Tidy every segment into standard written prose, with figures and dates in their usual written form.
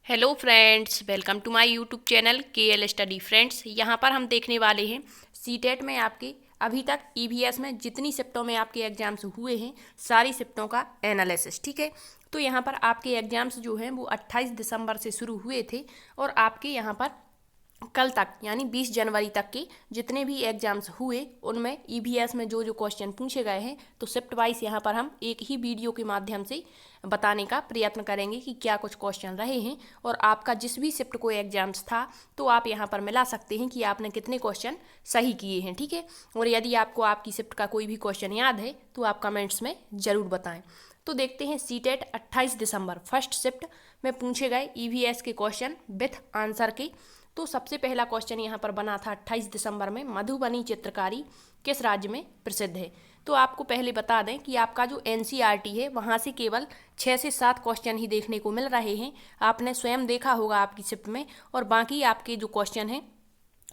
Hello friends, welcome to my YouTube channel K L study friends. यहाँ पर हम देखने वाले हैं सीटेट में आपके अभी तक ईवीएस में जितनी शिफ्टों में आपके एग्जाम्स हुए हैं सारी शिफ्टों का एनालिसिस। ठीक है, तो यहाँ पर आपके एग्जाम्स जो हैं वो 28 दिसंबर से शुरू हुए थे और आपके यहाँ पर कल तक यानी 20 जनवरी तक के जितने भी एग्जाम्स हुए उनमें ईवीएस में जो जो क्वेश्चन पूछे गए हैं तो शिफ्ट वाइज यहाँ पर हम एक ही वीडियो के माध्यम से बताने का प्रयत्न करेंगे कि क्या कुछ क्वेश्चन रहे हैं और आपका जिस भी शिफ्ट को एग्जाम्स था तो आप यहाँ पर मिला सकते हैं कि आपने कितने क्वेश्चन सही किए हैं। ठीक है, और यदि आपको आपकी शिफ्ट का कोई भी क्वेश्चन याद है तो आप कमेंट्स में ज़रूर बताएं। तो देखते हैं सीटेट 28 दिसंबर फर्स्ट शिफ्ट में पूछे गए ईवीएस के क्वेश्चन विथ आंसर के। तो सबसे पहला क्वेश्चन यहाँ पर बना था 28 दिसंबर में, मधुबनी चित्रकारी किस राज्य में प्रसिद्ध है। तो आपको पहले बता दें कि आपका जो एनसीईआरटी है वहाँ से केवल 6 से 7 क्वेश्चन ही देखने को मिल रहे हैं। आपने स्वयं देखा होगा आपकी शिफ्ट में, और बाकी आपके जो क्वेश्चन हैं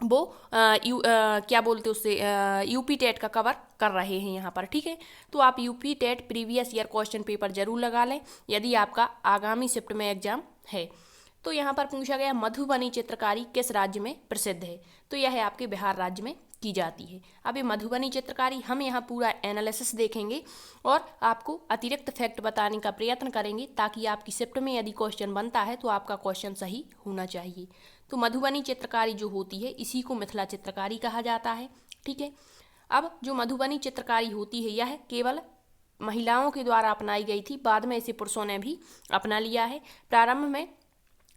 वो क्या बोलते उससे यूपी टेट का कवर कर रहे हैं यहाँ पर। ठीक है, तो आप UP TET previous year question paper जरूर लगा लें यदि आपका आगामी शिफ्ट में एग्जाम है। तो यहाँ पर पूछा गया मधुबनी चित्रकारी किस राज्य में प्रसिद्ध है, तो यह है आपके बिहार राज्य में की जाती है। अब ये मधुबनी चित्रकारी हम यहाँ पूरा एनालिसिस देखेंगे और आपको अतिरिक्त फैक्ट बताने का प्रयत्न करेंगे ताकि आपकी शिफ्ट में यदि क्वेश्चन बनता है तो आपका क्वेश्चन सही होना चाहिए। तो मधुबनी चित्रकारी जो होती है इसी को मिथिला चित्रकारी कहा जाता है। ठीक है, अब जो मधुबनी चित्रकारी होती है यह केवल महिलाओं के द्वारा अपनाई गई थी, बाद में इसे पुरुषों ने भी अपना लिया है। प्रारंभ में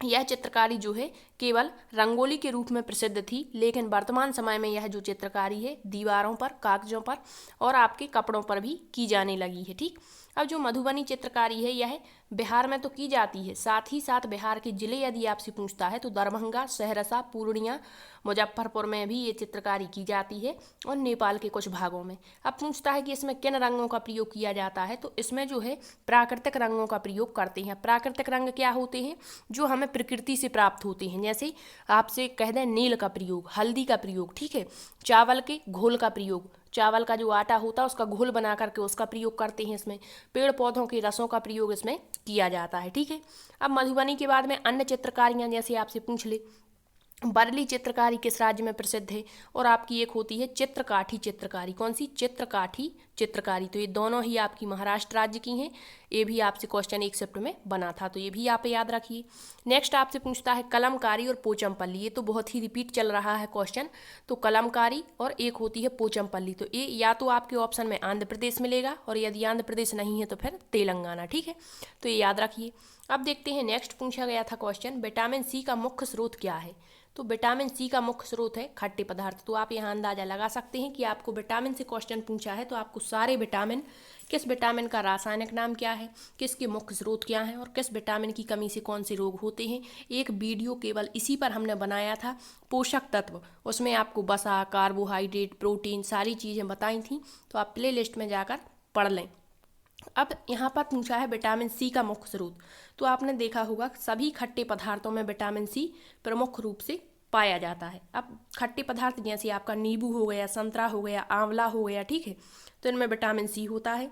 यह चित्रकारी जो है केवल रंगोली के रूप में प्रसिद्ध थी, लेकिन वर्तमान समय में यह जो चित्रकारी है दीवारों पर, कागजों पर और आपके कपड़ों पर भी की जाने लगी है। ठीक, अब जो मधुबनी चित्रकारी है यह बिहार में तो की जाती है, साथ ही साथ बिहार के जिले यदि आपसे पूछता है तो दरभंगा, सहरसा, पूर्णिया, मुजफ्फरपुर में भी ये चित्रकारी की जाती है और नेपाल के कुछ भागों में। अब पूछता है कि इसमें किन रंगों का प्रयोग किया जाता है, तो इसमें जो है प्राकृतिक रंगों का प्रयोग करते हैं। प्राकृतिक रंग क्या होते हैं, जो हमें प्रकृति से प्राप्त होते हैं, जैसे आपसे कह दें नील का प्रयोग, हल्दी का प्रयोग। ठीक है, चावल के घोल का प्रयोग, चावल का जो आटा होता है उसका घोल बना करके उसका प्रयोग करते हैं इसमें। पेड़ पौधों के रसों का प्रयोग इसमें किया जाता है। ठीक है, अब मधुबनी के बाद में अन्य चित्रकारियाँ जैसे आपसे पूछ ले बरली चित्रकारी किस राज्य में प्रसिद्ध है, और आपकी एक होती है चित्रकाठी चित्रकारी। कौन सी? चित्रकाठी चित्रकारी। तो ये दोनों ही आपकी महाराष्ट्र राज्य की हैं। ये भी आपसे क्वेश्चन एक शिफ्ट में बना था, तो ये भी आप याद रखिए। नेक्स्ट आपसे पूछता है कलमकारी और पोचमपल्ली। ये तो बहुत ही रिपीट चल रहा है क्वेश्चन। तो कलमकारी और एक होती है पोचमपल्ली, तो ये या तो आपके ऑप्शन में आंध्र प्रदेश मिलेगा और यदि आंध्र प्रदेश नहीं है तो फिर तेलंगाना। ठीक है, तो ये याद रखिए। अब देखते हैं नेक्स्ट पूछा गया था क्वेश्चन विटामिन सी का मुख्य स्रोत क्या है। तो विटामिन सी का मुख्य स्रोत है खट्टे पदार्थ। तो आप यहाँ अंदाजा लगा सकते हैं कि आपको विटामिन से क्वेश्चन पूछा है तो आपको सारे विटामिन, किस विटामिन का रासायनिक नाम क्या है, किसके मुख्य स्रोत क्या हैं और किस विटामिन की कमी से कौन से रोग होते हैं, एक वीडियो केवल इसी पर हमने बनाया था, पोषक तत्व। उसमें आपको वसा, कार्बोहाइड्रेट, प्रोटीन सारी चीज़ें बताई थी, तो आप प्ले लिस्ट में जाकर पढ़ लें। अब यहाँ पर पूछा है विटामिन सी का मुख्य स्रोत। तो आपने देखा होगा सभी खट्टे पदार्थों में विटामिन सी प्रमुख रूप से पाया जाता है। अब खट्टे पदार्थ जैसे आपका नींबू हो गया, संतरा हो गया, आंवला हो गया, ठीक है, तो इनमें विटामिन सी होता है।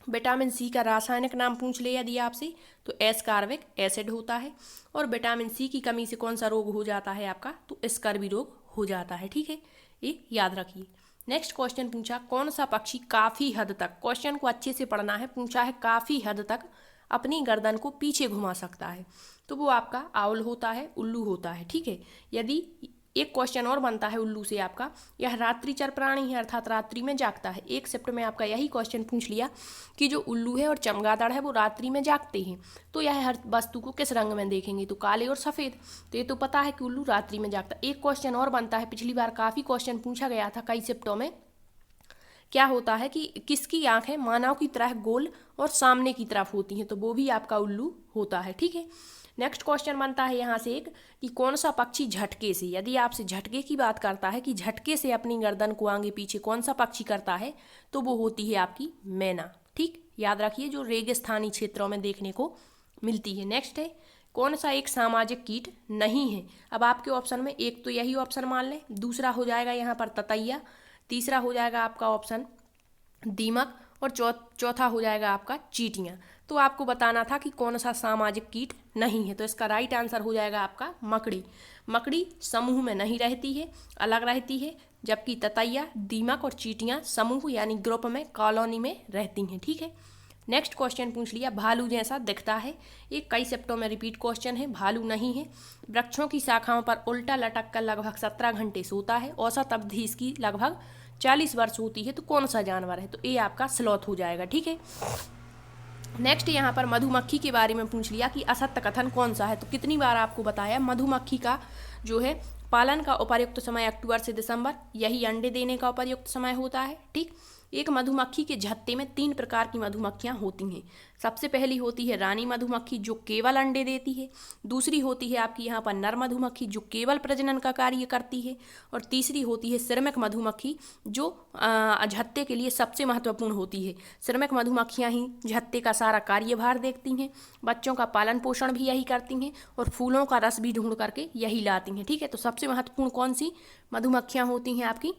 विटामिन सी का रासायनिक नाम पूछ ले यदि आपसे तो एस्कार्बिक एसिड होता है। और विटामिन सी की कमी से कौन सा रोग हो जाता है आपका, तो स्कर्वी रोग हो जाता है। ठीक है, ये याद रखिए। नेक्स्ट क्वेश्चन पूछा कौन सा पक्षी काफ़ी हद तक, क्वेश्चन को अच्छे से पढ़ना है, पूछा है काफ़ी हद तक अपनी गर्दन को पीछे घुमा सकता है। तो वो आपका आउल होता है, उल्लू होता है। ठीक है, यदि एक क्वेश्चन और बनता है उल्लू से आपका, यह रात्रिचर प्राणी है अर्थात रात्रि में जागता है। एक शिफ्ट में आपका यही क्वेश्चन पूछ लिया कि जो उल्लू है और चमगादड़ है वो रात्रि में जागते हैं, तो यह हर वस्तु को किस रंग में देखेंगे, तो काले और सफ़ेद। तो ये तो पता है कि उल्लू रात्रि में जागता है। एक क्वेश्चन और बनता है, पिछली बार काफ़ी क्वेश्चन पूछा गया था कई शिफ्टों में, क्या होता है कि किसकी आंखें मानव की तरह गोल और सामने की तरफ होती हैं, तो वो भी आपका उल्लू होता है। ठीक है, नेक्स्ट क्वेश्चन बनता है यहाँ से एक कि कौन सा पक्षी झटके से, यदि आपसे झटके की बात करता है कि झटके से अपनी गर्दन को आगे पीछे कौन सा पक्षी करता है, तो वो होती है आपकी मैना। ठीक, याद रखिए, जो रेगिस्तानी क्षेत्रों में देखने को मिलती है। नेक्स्ट है कौन सा एक सामाजिक कीट नहीं है। अब आपके ऑप्शन में एक तो यही ऑप्शन मान लें, दूसरा हो जाएगा यहाँ पर ततैया, तीसरा हो जाएगा आपका ऑप्शन दीमक, और चौथा हो जाएगा आपका चींटियाँ। तो आपको बताना था कि कौन सा सामाजिक कीट नहीं है, तो इसका राइट आंसर हो जाएगा आपका मकड़ी। मकड़ी समूह में नहीं रहती है, अलग रहती है, जबकि ततैया, दीमक और चींटियाँ समूह यानी ग्रुप में, कॉलोनी में रहती हैं। ठीक है, नेक्स्ट क्वेश्चन पूछ लिया, भालू जैसा दिखता है। ये कई शिफ्टों में रिपीट क्वेश्चन है, भालू नहीं है। वृक्षों की शाखाओं पर उल्टा लटक कर लगभग 17 घंटे सोता है, औसत अवधि इसकी लगभग 40 वर्ष होती है। तो कौन सा जानवर है? तो ये आपका स्लॉथ हो जाएगा। ठीक है, नेक्स्ट यहाँ पर मधुमक्खी के बारे में पूछ लिया कि असत्य कथन कौन सा है। तो कितनी बार आपको बताया, मधुमक्खी का जो है पालन का उपयुक्त समय अक्टूबर से दिसंबर, यही अंडे देने का उपयुक्त समय होता है। ठीक, एक मधुमक्खी के झत्ते में 3 प्रकार की मधुमक्खियाँ होती हैं। सबसे पहली होती है रानी मधुमक्खी जो केवल अंडे देती है, दूसरी होती है आपकी यहाँ पर नर मधुमक्खी जो केवल प्रजनन का कार्य करती है, और तीसरी होती है श्रमिक मधुमक्खी जो झत्ते के लिए सबसे महत्वपूर्ण होती है। श्रमिक मधुमक्खियाँ ही झत्ते का सारा कार्यभार देखती हैं, बच्चों का पालन पोषण भी यही करती हैं और फूलों का रस भी ढूंढ करके यही लाती हैं। ठीक है, तो सबसे महत्वपूर्ण कौन सी मधुमक्खियाँ होती हैं? आपकी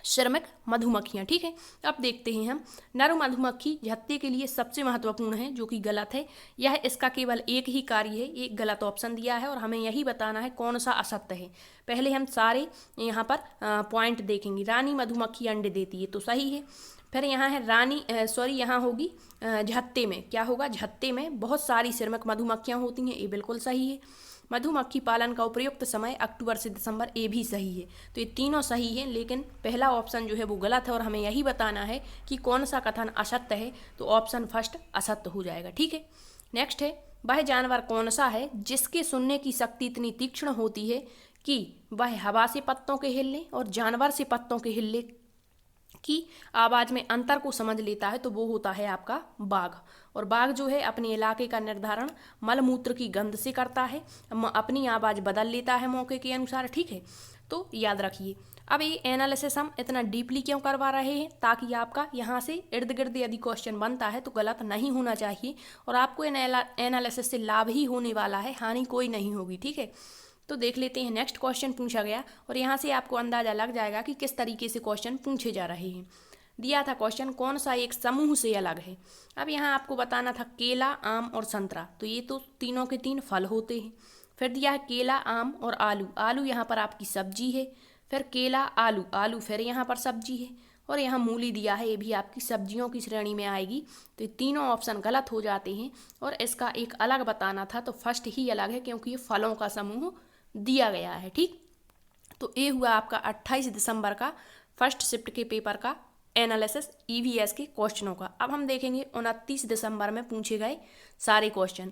श्रमिक मधुमक्खियाँ। ठीक है, अब देखते हैं हम, नर मधुमक्खी झत्ते के लिए सबसे महत्वपूर्ण है, जो कि गलत है। यह इसका केवल एक ही कार्य है, एक गलत ऑप्शन दिया है और हमें यही बताना है कौन सा असत्य है। पहले हम सारे यहाँ पर पॉइंट देखेंगे। रानी मधुमक्खी अंडे देती है तो सही है। फिर यहाँ है यहाँ होगी झत्ते में, क्या होगा? झत्ते में बहुत सारी श्रमिक मधुमक्खियाँ होती हैं, ये बिल्कुल सही है। मधुमक्खी पालन का उपयुक्त समय अक्टूबर से दिसंबर, ये भी सही है। तो ये तीनों सही है, लेकिन पहला ऑप्शन जो है वो गलत है और हमें यही बताना है कि कौन सा कथन असत्य है। तो ऑप्शन फर्स्ट असत्य हो जाएगा। ठीक है, नेक्स्ट है, वह जानवर कौन सा है जिसके सुनने की शक्ति इतनी तीक्ष्ण होती है कि वह हवा से पत्तों के हिलने और जानवर से पत्तों के हिलने की आवाज़ में अंतर को समझ लेता है? तो वो होता है आपका बाघ। और बाघ जो है अपने इलाके का निर्धारण मलमूत्र की गंध से करता है, अपनी आवाज़ बदल लेता है मौके के अनुसार। ठीक है, तो याद रखिए। अब ये एनालिसिस हम इतना डीपली क्यों करवा रहे हैं? ताकि आपका यहाँ से इर्द गिर्द यदि क्वेश्चन बनता है तो गलत नहीं होना चाहिए और आपको एनालिसिस से लाभ ही होने वाला है, हानि कोई नहीं होगी। ठीक है, तो देख लेते हैं नेक्स्ट क्वेश्चन पूछा गया और यहाँ से आपको अंदाज़ा लग जाएगा कि किस तरीके से क्वेश्चन पूछे जा रहे हैं। दिया था क्वेश्चन कौन सा एक समूह से अलग है। अब यहाँ आपको बताना था केला, आम और संतरा, तो ये तो तीनों के तीन फल होते हैं। फिर दिया है केला, आम और आलू, आलू यहाँ पर आपकी सब्जी है। फिर केला, आलू, आलू फिर यहाँ पर सब्जी है और यहाँ मूली दिया है, ये भी आपकी सब्जियों की श्रेणी में आएगी। तो ये तीनों ऑप्शन गलत हो जाते हैं और इसका एक अलग बताना था, तो फर्स्ट ही अलग है क्योंकि ये फलों का समूह दिया गया है। ठीक, तो ये हुआ आपका 28 दिसंबर का फर्स्ट शिफ्ट के पेपर का एनालिसिस ईवीएस के क्वेश्चनों का। अब हम देखेंगे 29 दिसंबर में पूछे गए सारे क्वेश्चन।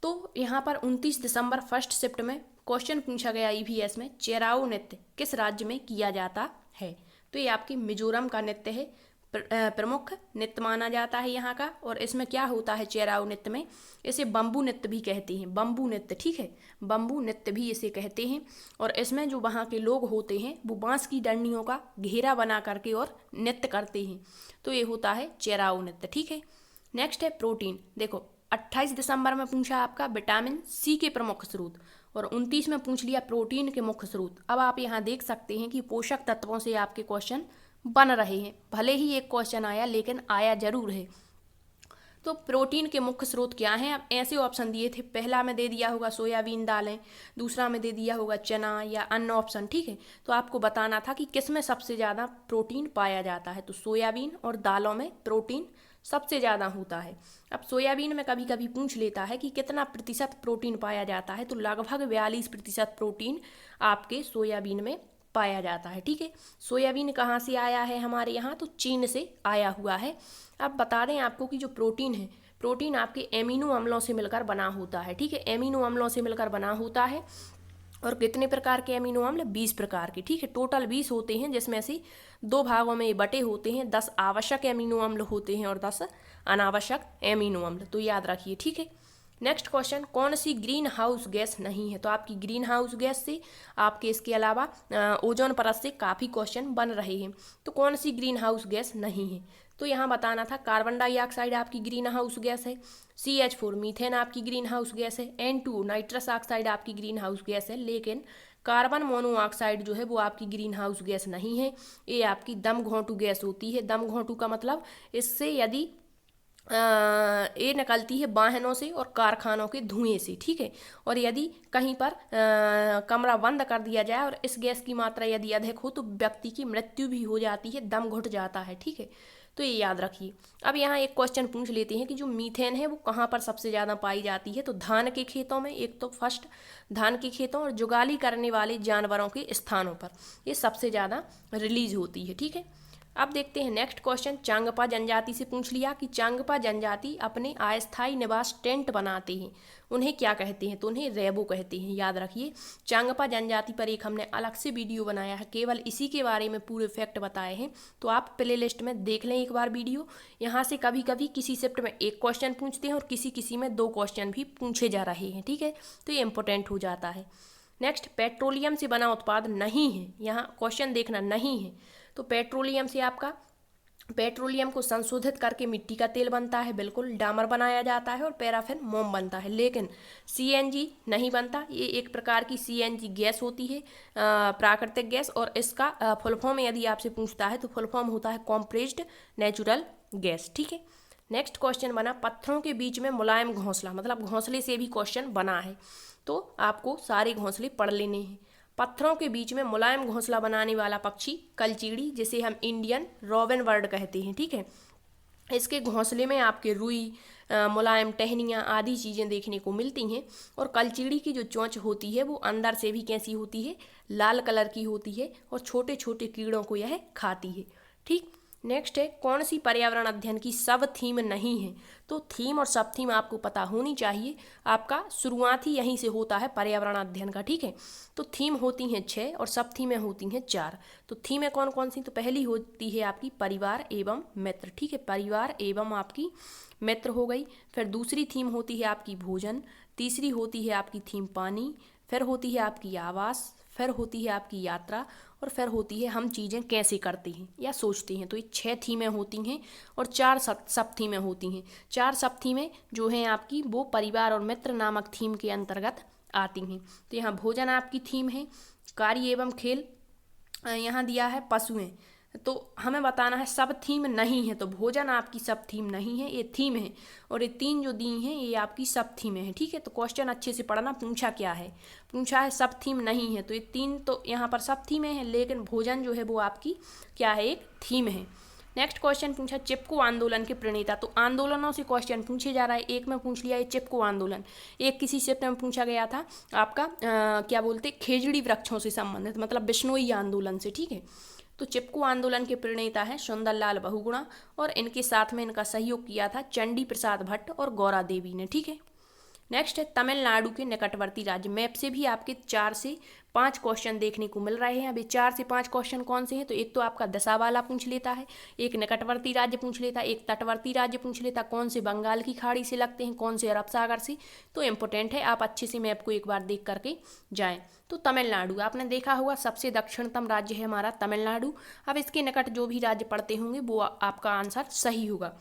तो यहाँ पर 29 दिसंबर फर्स्ट शिफ्ट में क्वेश्चन पूछा गया ईवीएस में, चेराओ नृत्य किस राज्य में किया जाता है? तो ये आपकी मिजोरम का नृत्य है, प्रमुख नृत्य माना जाता है यहाँ का। और इसमें क्या होता है चेराओ नृत्य में, इसे बम्बू नृत्य भी कहते हैं, बम्बू नृत्य। ठीक है, बम्बू नृत्य भी इसे कहते हैं। और इसमें जो वहाँ के लोग होते हैं वो बांस की डंडियों का घेरा बना करके और नृत्य करते हैं, तो ये होता है चेराओ नृत्य। ठीक है, नेक्स्ट है प्रोटीन। देखो 28 दिसंबर में पूछा आपका विटामिन सी के प्रमुख स्रोत और 29 में पूछ लिया प्रोटीन के मुख्य स्रोत। अब आप यहाँ देख सकते हैं कि पोषक तत्वों से आपके क्वेश्चन बन रहे हैं, भले ही एक क्वेश्चन आया लेकिन आया जरूर है। तो प्रोटीन के मुख्य स्रोत क्या हैं? अब ऐसे ऑप्शन दिए थे, पहला में दे दिया होगा सोयाबीन दालें, दूसरा में दे दिया होगा चना या अन्य ऑप्शन। ठीक है, तो आपको बताना था कि किस में सबसे ज़्यादा प्रोटीन पाया जाता है। तो सोयाबीन और दालों में प्रोटीन सबसे ज़्यादा होता है। अब सोयाबीन में कभी कभी पूछ लेता है कि कितना प्रतिशत प्रोटीन पाया जाता है, तो लगभग 42% प्रोटीन आपके सोयाबीन में पाया जाता है। ठीक है, सोयाबीन कहाँ से आया है हमारे यहाँ? तो चीन से आया हुआ है। अब बता दें आपको कि जो प्रोटीन है, प्रोटीन आपके एमिनो अम्लों से मिलकर बना होता है। ठीक है, एमिनो अम्लों से मिलकर बना होता है और कितने प्रकार के एमिनो अम्ल? 20 प्रकार के। ठीक है, टोटल 20 होते हैं, जिसमें से 2 भागों में बटे होते हैं। 10 आवश्यक एमिनो अम्ल होते हैं और 10 अनावश्यक एमिनो अम्ल, तो याद रखिए। ठीक है, नेक्स्ट क्वेश्चन, कौन सी ग्रीन हाउस गैस नहीं है? तो आपकी ग्रीन हाउस गैस से आपके इसके अलावा ओजोन परत से काफ़ी क्वेश्चन बन रहे हैं। तो कौन सी ग्रीन हाउस गैस नहीं है? तो यहाँ बताना था कार्बन डाइऑक्साइड आपकी ग्रीन हाउस गैस है, CH4 मीथेन आपकी ग्रीन हाउस गैस है, N2 नाइट्रस ऑक्साइड आपकी ग्रीन हाउस गैस है, लेकिन कार्बन मोनोऑक्साइड जो है वो आपकी ग्रीन हाउस गैस नहीं है, ये आपकी दम घोंटू गैस होती है। दम घोंटू का मतलब इससे यदि ये निकलती है वाहनों से और कारखानों के धुएं से, ठीक है। और यदि कहीं पर कमरा बंद कर दिया जाए और इस गैस की मात्रा यदि अधिक हो तो व्यक्ति की मृत्यु भी हो जाती है, दम घुट जाता है, ठीक है। तो ये याद रखिए। अब यहाँ एक क्वेश्चन पूछ लेते हैं कि जो मीथेन है वो कहाँ पर सबसे ज़्यादा पाई जाती है। तो धान के खेतों में, एक तो फर्स्ट धान के खेतों और जुगाली करने वाले जानवरों के स्थानों पर ये सबसे ज़्यादा रिलीज होती है, ठीक है। अब देखते हैं नेक्स्ट क्वेश्चन। चांगपा जनजाति से पूछ लिया कि चांगपा जनजाति अपने अस्थायी निवास टेंट बनाते हैं, उन्हें क्या कहते हैं। तो उन्हें रेबो कहते हैं। याद रखिए, चांगपा जनजाति पर एक हमने अलग से वीडियो बनाया है, केवल इसी के बारे में पूरे फैक्ट बताए हैं, तो आप प्ले लिस्ट में देख लें एक बार वीडियो। यहाँ से कभी कभी किसी शिफ्ट में एक क्वेश्चन पूछते हैं और किसी में 2 क्वेश्चन भी पूछे जा रहे हैं, ठीक है। तो ये इंपॉर्टेंट हो जाता है। नेक्स्ट, पेट्रोलियम से बना उत्पाद नहीं है, यहाँ क्वेश्चन देखना नहीं है। तो पेट्रोलियम से आपका पेट्रोलियम को संशोधित करके मिट्टी का तेल बनता है, बिल्कुल, डामर बनाया जाता है और पैराफिन मोम बनता है, लेकिन CNG नहीं बनता। ये एक प्रकार की CNG गैस होती है, प्राकृतिक गैस, और इसका फुल फॉर्म यदि आपसे पूछता है तो फुल फॉर्म होता है कॉम्प्रेस्ड नेचुरल गैस, ठीक है। नेक्स्ट क्वेश्चन बना पत्थरों के बीच में मुलायम घोंसला, मतलब घोंसले से भी क्वेश्चन बना है, तो आपको सारे घोंसले पढ़ लेने हैं। पत्थरों के बीच में मुलायम घोंसला बनाने वाला पक्षी कलचीड़ी, जिसे हम इंडियन रॉबिन बर्ड कहते हैं, ठीक है। इसके घोंसले में आपके रुई, मुलायम टहनियाँ आदि चीज़ें देखने को मिलती हैं। और कलचीड़ी की जो चोंच होती है वो अंदर से भी कैसी होती है, लाल कलर की होती है, और छोटे छोटे कीड़ों को यह खाती है, ठीक। नेक्स्ट है, कौन सी पर्यावरण अध्ययन की सब थीम नहीं है। तो थीम और सब थीम आपको पता होनी चाहिए, आपका शुरुआत ही यहीं से होता है पर्यावरण अध्ययन का, ठीक है। तो थीम होती हैं 6 और सब थीमें होती हैं 4। तो थीमें कौन कौन सी, तो पहली होती है आपकी परिवार एवं मित्र, ठीक है, परिवार एवं आपकी मित्र हो गई। फिर दूसरी थीम होती है आपकी भोजन, तीसरी होती है आपकी थीम पानी, फिर होती है आपकी आवास, फिर होती है आपकी यात्रा, और फिर होती है हम चीज़ें कैसे करते हैं या सोचते हैं। तो ये 6 थीमें होती हैं और 4 सब थीमें होती हैं। 4 सब थीमें जो हैं आपकी वो परिवार और मित्र नामक थीम के अंतर्गत आती हैं। तो यहाँ भोजन आपकी थीम है, कार्य एवं खेल यहाँ दिया है, पशुएं, तो हमें बताना है सब थीम नहीं है। तो भोजन आपकी सब थीम नहीं है, ये थीम है, और ये 3 जो दी हैं ये आपकी सब थीमें हैं, ठीक है। तो क्वेश्चन अच्छे से पढ़ना, पूछा क्या है, पूछा है सब थीम नहीं है, तो ये 3 तो यहाँ पर सब थीमें हैं, लेकिन भोजन जो है वो आपकी क्या है, एक थीम है। नेक्स्ट क्वेश्चन पूछा चिपको आंदोलन के प्रणेता। तो आंदोलनों से क्वेश्चन पूछे जा रहा है, एक में पूछ लिया ये चिपको आंदोलन, एक किसी शिफ्ट में पूछा गया था आपका क्या बोलते खेजड़ी वृक्षों से संबंधित, मतलब बिश्नोई आंदोलन से, ठीक है। तो चिपको आंदोलन के प्रणेता हैं सुंदरलाल बहुगुणा, और इनके साथ में इनका सहयोग किया था चंडी प्रसाद भट्ट और गौरा देवी ने, ठीक है। नेक्स्ट है तमिलनाडु के निकटवर्ती राज्य। मैप से भी आपके 4 से 5 क्वेश्चन देखने को मिल रहे हैं। अभी 4 से 5 क्वेश्चन कौन से हैं, तो एक तो आपका दशा वाला पूछ लेता है, एक निकटवर्ती राज्य पूछ लेता है, एक तटवर्ती राज्य पूछ लेता, कौन से बंगाल की खाड़ी से लगते हैं, कौन से अरब सागर से। तो इम्पोर्टेंट है, आप अच्छे से मैप को एक बार देख करके जाएं। तो तमिलनाडु आपने देखा होगा सबसे दक्षिणतम राज्य है हमारा तमिलनाडु। अब इसके निकट जो भी राज्य पड़ते होंगे वो आपका आंसर सही होगा।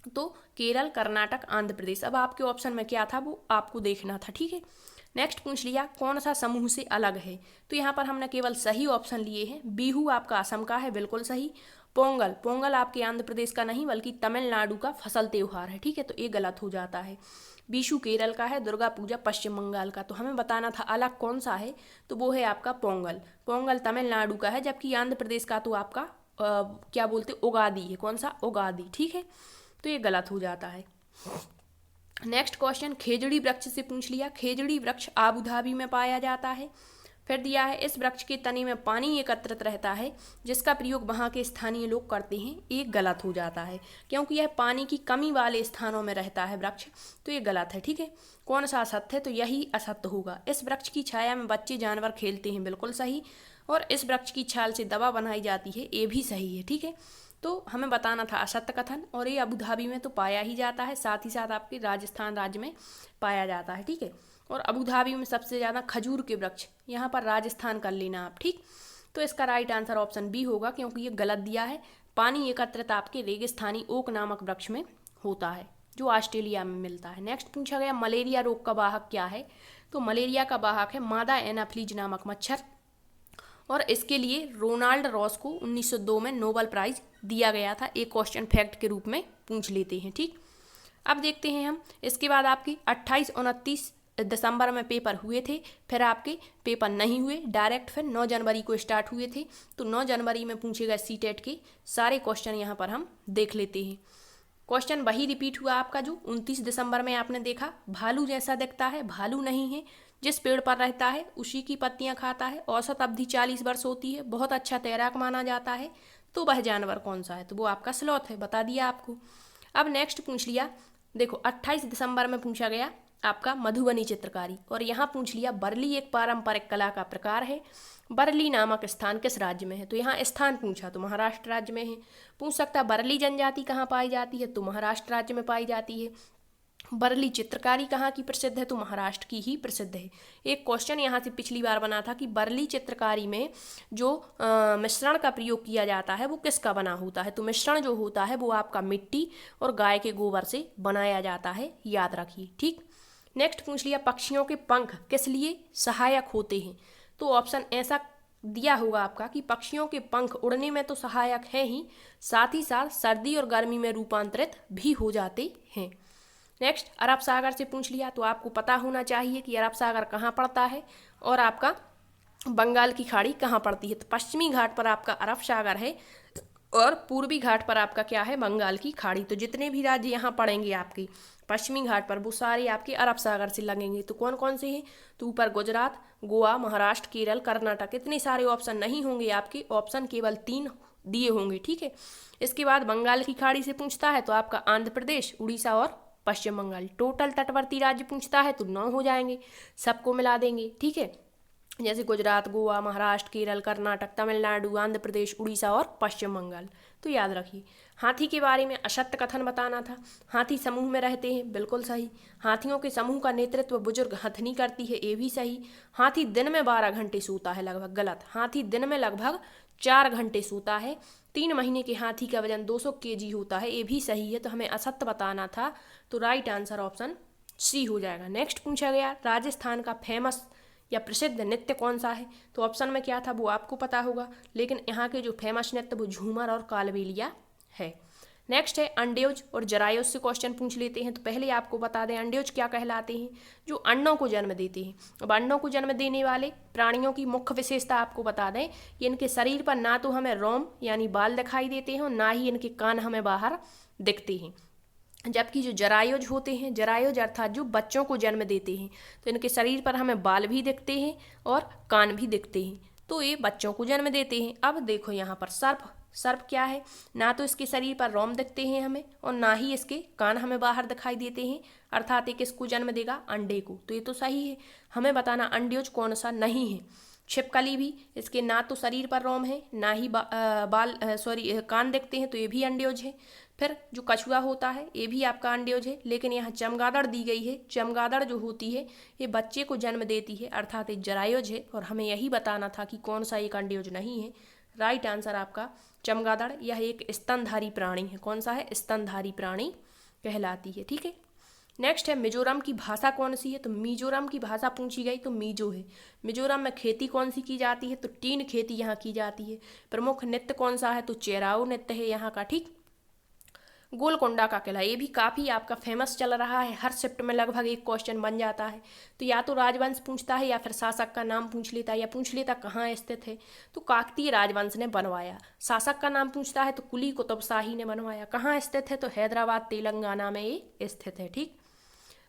तो केरल, कर्नाटक, आंध्र प्रदेश। अब आपके ऑप्शन में क्या था वो आपको देखना था, ठीक है। नेक्स्ट पूछ लिया कौन सा समूह से अलग है। तो यहाँ पर हमने केवल सही ऑप्शन लिए हैं। बिहू आपका असम का है, बिल्कुल सही। पोंगल, पोंगल आपके आंध्र प्रदेश का नहीं बल्कि तमिलनाडु का फसल त्योहार है, ठीक है, तो ये गलत हो जाता है। विशु केरल का है, दुर्गा पूजा पश्चिम बंगाल का। तो हमें बताना था अलग कौन सा है, तो वो है आपका पोंगल। पोंगल तमिलनाडु का है, जबकि आंध्र प्रदेश का तो आपका क्या बोलते उगादी है। कौन सा, उगादी, ठीक है, तो ये गलत हो जाता है। नेक्स्ट क्वेश्चन खेजड़ी वृक्ष से पूछ लिया। खेजड़ी वृक्ष आबू धाबी में पाया जाता है। फिर दिया है इस वृक्ष के तने में पानी एकत्रित रहता है जिसका प्रयोग वहाँ के स्थानीय लोग करते हैं। ये गलत हो जाता है क्योंकि यह पानी की कमी वाले स्थानों में रहता है वृक्ष, तो ये गलत है, ठीक है। कौन सा असत्य है, तो यही असत्य होगा। इस वृक्ष की छाया में बच्चे जानवर खेलते हैं, बिल्कुल सही। और इस वृक्ष की छाल से दवा बनाई जाती है, ये भी सही है, ठीक है। तो हमें बताना था असत्य कथन, और ये अबू धाबी में तो पाया ही जाता है, साथ ही साथ आपके राजस्थान राज्य में पाया जाता है, ठीक है। और अबू धाबी में सबसे ज़्यादा खजूर के वृक्ष, यहाँ पर राजस्थान कर लेना आप, ठीक। तो इसका राइट आंसर ऑप्शन बी होगा क्योंकि ये गलत दिया है। पानी एकत्रित आपके रेगिस्तानी ओक नामक वृक्ष में होता है, जो ऑस्ट्रेलिया में मिलता है। नेक्स्ट पूछा गया मलेरिया रोग का वाहक क्या है, तो मलेरिया का वाहक है मादा एनाफ्लीज नामक मच्छर, और इसके लिए रोनाल्ड रॉस को 1902 में नोबेल प्राइज दिया गया था। एक क्वेश्चन फैक्ट के रूप में पूछ लेते हैं, ठीक। अब देखते हैं हम, इसके बाद आपके 28 और 29 दिसंबर में पेपर हुए थे, फिर आपके पेपर नहीं हुए, डायरेक्ट फिर 9 जनवरी को स्टार्ट हुए थे। तो 9 जनवरी में पूछे गए सीटेट के सारे क्वेश्चन यहाँ पर हम देख लेते हैं। क्वेश्चन वही रिपीट हुआ आपका जो 29 दिसंबर में आपने देखा, भालू जैसा दिखता है, भालू नहीं है, जिस पेड़ पर रहता है उसी की पत्तियां खाता है, औसत अवधि 40 वर्ष होती है, बहुत अच्छा तैराक माना जाता है, तो वह जानवर कौन सा है, तो वो आपका स्लॉथ है, बता दिया आपको। अब नेक्स्ट पूछ लिया, देखो 28 दिसंबर में पूछा गया आपका मधुबनी चित्रकारी, और यहाँ पूछ लिया बरली एक पारंपरिक कला का प्रकार है, बरली नामक स्थान किस राज्य में है, तो यहाँ स्थान पूछा तो महाराष्ट्र राज्य में है। पूछ सकता है बरली जनजाति कहाँ पाई जाती है, तो महाराष्ट्र राज्य में पाई जाती है। बरली चित्रकारी कहाँ की प्रसिद्ध है, तो महाराष्ट्र की ही प्रसिद्ध है। एक क्वेश्चन यहाँ से पिछली बार बना था कि बरली चित्रकारी में जो मिश्रण का प्रयोग किया जाता है वो किसका बना होता है, तो मिश्रण जो होता है वो आपका मिट्टी और गाय के गोबर से बनाया जाता है, याद रखिए, ठीक। नेक्स्ट पूछ लिया पक्षियों के पंख किस लिए सहायक होते हैं, तो ऑप्शन ऐसा दिया होगा आपका कि पक्षियों के पंख उड़ने में तो सहायक है ही, साथ ही साथ सर्दी और गर्मी में रूपांतरित भी हो जाते हैं। नेक्स्ट अरब सागर से पूछ लिया, तो आपको पता होना चाहिए कि अरब सागर कहाँ पड़ता है और आपका बंगाल की खाड़ी कहाँ पड़ती है, तो पश्चिमी घाट पर आपका अरब सागर है और पूर्वी घाट पर आपका क्या है, बंगाल की खाड़ी। तो जितने भी राज्य यहाँ पड़ेंगे आपके पश्चिमी घाट पर वो सारे आपके अरब सागर से लगेंगे। तो कौन कौन से हैं, तो ऊपर गुजरात, गोवा, महाराष्ट्र, केरल, कर्नाटक, इतने सारे ऑप्शन नहीं होंगे आपके, ऑप्शन केवल 3 दिए होंगे, ठीक है। इसके बाद बंगाल की खाड़ी से पूछता है तो आपका आंध्र प्रदेश, उड़ीसा और पश्चिम बंगाल। टोटल तटवर्ती राज्य पूछता है तो 9 हो जाएंगे, सबको मिला देंगे, ठीक है। जैसे गुजरात, गोवा, महाराष्ट्र, केरल, कर्नाटक, तमिलनाडु, आंध्र प्रदेश, उड़ीसा और पश्चिम बंगाल। तो याद रखिए। हाथी के बारे में असत्य कथन बताना था, हाथी समूह में रहते हैं, बिल्कुल सही। हाथियों के समूह का नेतृत्व बुजुर्ग हथनी करती है, ये भी सही। हाथी दिन में 12 घंटे सोता है लगभग, गलत। हाथी दिन में लगभग 4 घंटे सोता है। 3 महीने के हाथी का वजन 200 kg होता है, ये भी सही है। तो हमें असत्य बताना था, तो राइट आंसर ऑप्शन सी हो जाएगा। नेक्स्ट पूछा गया राजस्थान का फेमस या प्रसिद्ध नृत्य कौन सा है, तो ऑप्शन में क्या था वो आपको पता होगा, लेकिन यहाँ के जो फेमस नृत्य वो झूमर और कालबेलिया है। नेक्स्ट है अंड्योज और जरायुज से क्वेश्चन पूछ लेते हैं। तो पहले आपको बता दें अंड्योज क्या कहलाते हैं, जो अंडों को जन्म देते हैं। अब अंडों को जन्म देने वाले प्राणियों की मुख्य विशेषता आपको बता दें कि इनके शरीर पर ना तो हमें रोम यानी बाल दिखाई देते हैं और ना ही इनके कान हमें बाहर दिखते हैं। जबकि जो जरायुज होते हैं, जरायुज अर्थात जो बच्चों को जन्म देते हैं, तो इनके शरीर पर हमें बाल भी दिखते हैं और कान भी दिखते हैं, तो ये बच्चों को जन्म देते हैं। अब देखो यहाँ पर सर्प, सर्प क्या है, ना तो इसके शरीर पर रोम दिखते हैं हमें और ना ही इसके कान हमें बाहर दिखाई देते हैं, अर्थात ये किसको जन्म देगा, अंडे को। तो ये तो सही है, हमें बताना अंड्योज कौन सा नहीं है। छिपकली भी, इसके ना तो शरीर पर रोम है ना ही कान दिखते हैं, तो ये भी अंड्योज है। फिर जो कछुआ होता है ये भी आपका अंड्योज है, लेकिन यहाँ चमगादड़ दी गई है। चमगादड़ जो होती है ये बच्चे को जन्म देती है, अर्थात एक जरायुज है, और हमें यही बताना था कि कौन सा एक अंड्योज नहीं है। राइट आंसर आपका चमगादड़, यह एक स्तनधारी प्राणी है। कौन सा है, स्तनधारी प्राणी कहलाती है, ठीक है। नेक्स्ट है मिजोरम की भाषा कौन सी है, तो मिजोरम की भाषा पूछी गई तो मिजो है। मिजोरम में खेती कौन सी की जाती है, तो टीन खेती यहाँ की जाती है। प्रमुख नृत्य कौन सा है, तो चेराओ नृत्य है यहाँ का, ठीक। गोलकोंडा का किला, ये भी काफ़ी आपका फेमस चल रहा है, हर शिफ्ट में लगभग एक क्वेश्चन बन जाता है। तो या तो राजवंश पूछता है या फिर शासक का नाम पूछ लेता है, या पूछ लेता कहाँ स्थित है, तो काकतीय राजवंश ने बनवाया। शासक का नाम पूछता है तो कुली कुतुब शाही ने बनवाया। कहाँ स्थित है, तो हैदराबाद तेलंगाना में ये स्थित है, ठीक।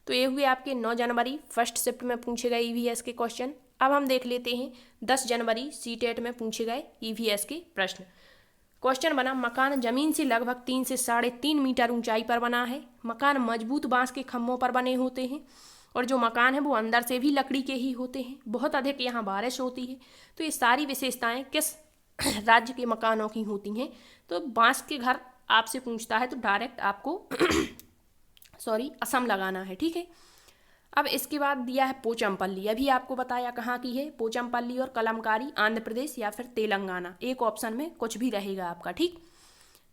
तो ये हुए आपके 9 जनवरी फर्स्ट शिफ्ट में पूछे गए ईवीएस के क्वेश्चन। अब हम देख लेते हैं 10 जनवरी सीटेट में पूछे गए ईवीएस के प्रश्न। क्वेश्चन बना मकान जमीन से लगभग 3 से 3.5 मीटर ऊंचाई पर बना है। मकान मजबूत बांस के खम्भों पर बने होते हैं और जो मकान है वो अंदर से भी लकड़ी के ही होते हैं। बहुत अधिक यहाँ बारिश होती है। तो ये सारी विशेषताएं किस राज्य के मकानों की होती हैं, तो बांस के घर आपसे पूछता है तो डायरेक्ट आपको असम लगाना है, ठीक है। अब इसके बाद दिया है पोचमपल्ली, अभी आपको बताया कहाँ की है, पोचमपल्ली और कलमकारी आंध्र प्रदेश या फिर तेलंगाना, एक ऑप्शन में कुछ भी रहेगा आपका, ठीक।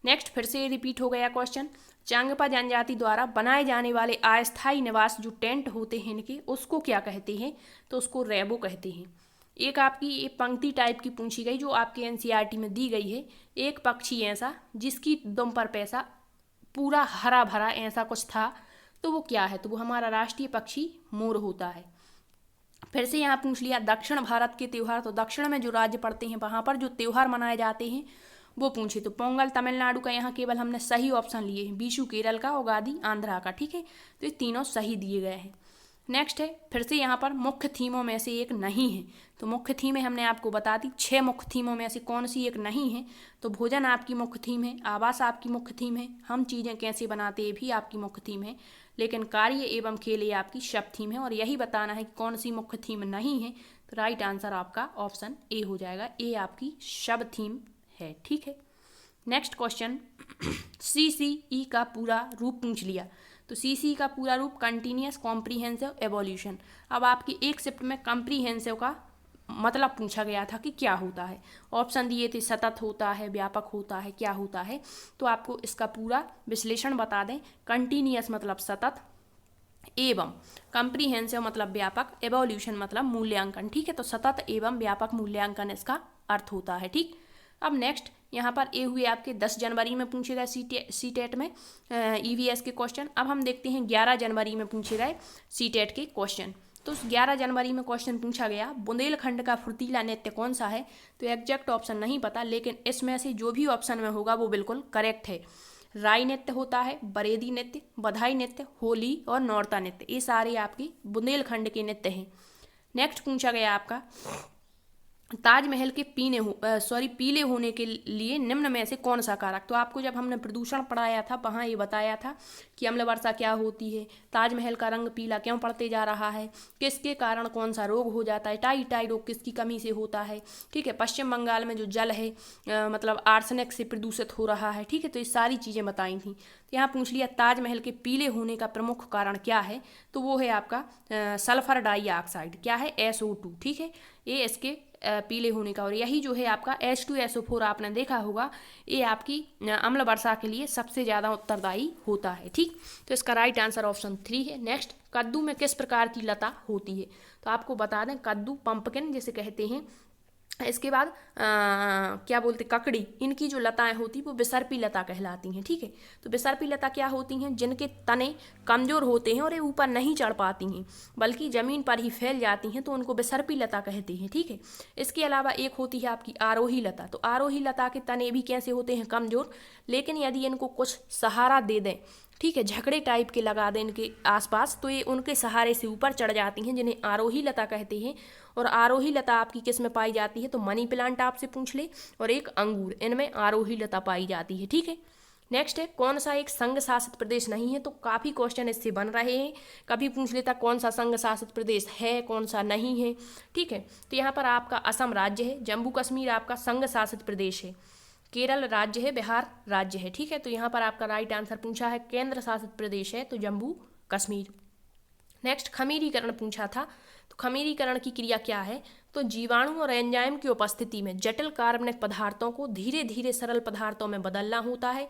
नेक्स्ट फिर से रिपीट हो गया क्वेश्चन, चांगपा जनजाति द्वारा बनाए जाने वाले अस्थायी निवास जो टेंट होते हैं इनके, उसको क्या कहते हैं? तो उसको रैबो कहते हैं। एक आपकी ये पंक्ति टाइप की पूछी गई जो आपके एनसीईआरटी में दी गई है, एक पक्षी ऐसा जिसकी दुम पर पैसा पूरा हरा भरा ऐसा कुछ था, तो वो क्या है? तो वो हमारा राष्ट्रीय पक्षी मोर होता है। फिर से यहाँ पूछ लिया दक्षिण भारत के त्यौहार, तो दक्षिण में जो राज्य पड़ते हैं वहाँ पर जो त्यौहार मनाए जाते हैं वो पूछे, तो पोंगल तमिलनाडु का यहाँ केवल हमने सही ऑप्शन लिए हैं, बीशु केरल का, उगादी आंध्रा का, ठीक है। तो ये तीनों सही दिए गए हैं। नेक्स्ट है फिर से यहाँ पर मुख्य थीमों में से एक नहीं है, तो मुख्य थीम है हमने आपको बता दी, 6 मुख्य थीमों में से कौन सी एक नहीं है? तो भोजन आपकी मुख्य थीम है, आवास आपकी मुख्य थीम है, हम चीज़ें कैसे बनाते हैं भी आपकी मुख्य थीम है, लेकिन कार्य एवं खेल ये आपकी शब थीम है। और यही बताना है कि कौन सी मुख्य थीम नहीं है, तो राइट आंसर आपका ऑप्शन ए हो जाएगा, ए आपकी शब थीम है, ठीक है। नेक्स्ट क्वेश्चन, CCE का पूरा रूप पूछ लिया, तो CCE का पूरा रूप कंटिन्यूअस कॉम्प्रीहेंसिव एवोल्यूशन। अब आपकी एक शिफ्ट में कॉम्प्रीहेंसिव का मतलब पूछा गया था कि क्या होता है, ऑप्शन दिए थे सतत होता है, व्यापक होता है, क्या होता है, तो आपको इसका पूरा विश्लेषण बता दें। कंटिन्यूअस मतलब सतत, एवं कॉम्प्रीहेंसिव मतलब व्यापक, एवोल्यूशन मतलब मूल्यांकन, ठीक है। तो सतत एवं व्यापक मूल्यांकन इसका अर्थ होता है, ठीक। अब नेक्स्ट यहाँ पर ए हुए आपके 10 जनवरी में पूछे गए सीटेट में EVS के क्वेश्चन। अब हम देखते हैं 11 जनवरी में पूछे गए सीटेट के क्वेश्चन। तो 11 जनवरी में क्वेश्चन पूछा गया बुंदेलखंड का फुर्तीला नृत्य कौन सा है? तो एग्जैक्ट ऑप्शन नहीं पता, लेकिन इसमें से जो भी ऑप्शन में होगा वो बिल्कुल करेक्ट है। राई नृत्य होता है, बरेदी नृत्य, बधाई नृत्य, होली और नौरता नृत्य, ये सारे आपके बुंदेलखंड के नृत्य हैं। नेक्स्ट पूछा गया आपका ताजमहल के पीले होने के लिए निम्न में से कौन सा कारक? तो आपको जब हमने प्रदूषण पढ़ाया था वहाँ ये बताया था कि अम्ल वर्षा क्या होती है, ताजमहल का रंग पीला क्यों पड़ते जा रहा है, किसके कारण कौन सा रोग हो जाता है, टाई रोग किसकी कमी से होता है, ठीक है। पश्चिम बंगाल में जो जल है मतलब आर्सेनिक से प्रदूषित हो रहा है, ठीक है। तो ये सारी चीज़ें बताई थी। तो यहाँ पूछ लिया ताजमहल के पीले होने का प्रमुख कारण क्या है? तो वो है आपका सल्फर डाइऑक्साइड, क्या है, SO2, ठीक है। ये इसके पीले होने का, और यही जो है आपका H2SO4 आपने देखा होगा, ये आपकी अम्ल वर्षा के लिए सबसे ज़्यादा उत्तरदायी होता है, ठीक। तो इसका राइट आंसर ऑप्शन 3 है। नेक्स्ट, कद्दू में किस प्रकार की लता होती है? तो आपको बता दें कद्दू पंपकिन जिसे कहते हैं, इसके बाद क्या बोलते ककड़ी, इनकी जो लताएं होती वो बिसर्पी लता कहलाती हैं, ठीक है। तो बिसर्पी लता क्या होती हैं? जिनके तने कमज़ोर होते हैं और ये ऊपर नहीं चढ़ पाती हैं बल्कि ज़मीन पर ही फैल जाती हैं, तो उनको बिसर्पी लता कहते हैं, ठीक है। इसके अलावा एक होती है आपकी आरोही लता। तो आरोही लता के तने भी कैसे होते हैं? कमज़ोर, लेकिन यदि इनको कुछ सहारा दे दें, ठीक है, झकड़े टाइप के लगा दें इनके आसपास, तो ये उनके सहारे से ऊपर चढ़ जाती हैं, जिन्हें आरोही लता कहते हैं। और आरोही लता आपकी किस में पाई जाती है? तो मनी प्लांट आपसे पूछ ले, और एक अंगूर, इनमें आरोही लता पाई जाती है, ठीक है। नेक्स्ट है कौन सा एक संघ शासित प्रदेश नहीं है? तो काफ़ी क्वेश्चन इससे बन रहे हैं, कभी पूछ लेता कौन सा संघ शासित प्रदेश है, कौन सा नहीं है, ठीक है। तो यहाँ पर आपका असम राज्य है, जम्मू कश्मीर आपका संघ शासित प्रदेश है, केरल राज्य है, बिहार राज्य है, ठीक है। तो यहाँ पर आपका राइट आंसर पूछा है केंद्र शासित प्रदेश है, तो जम्मू कश्मीर। नेक्स्ट, खमीरीकरण पूछा था, तो खमीरीकरण की क्रिया क्या है? तो जीवाणु और एंजाइम की उपस्थिति में जटिल कार्बनिक पदार्थों को धीरे धीरे सरल पदार्थों में बदलना होता है।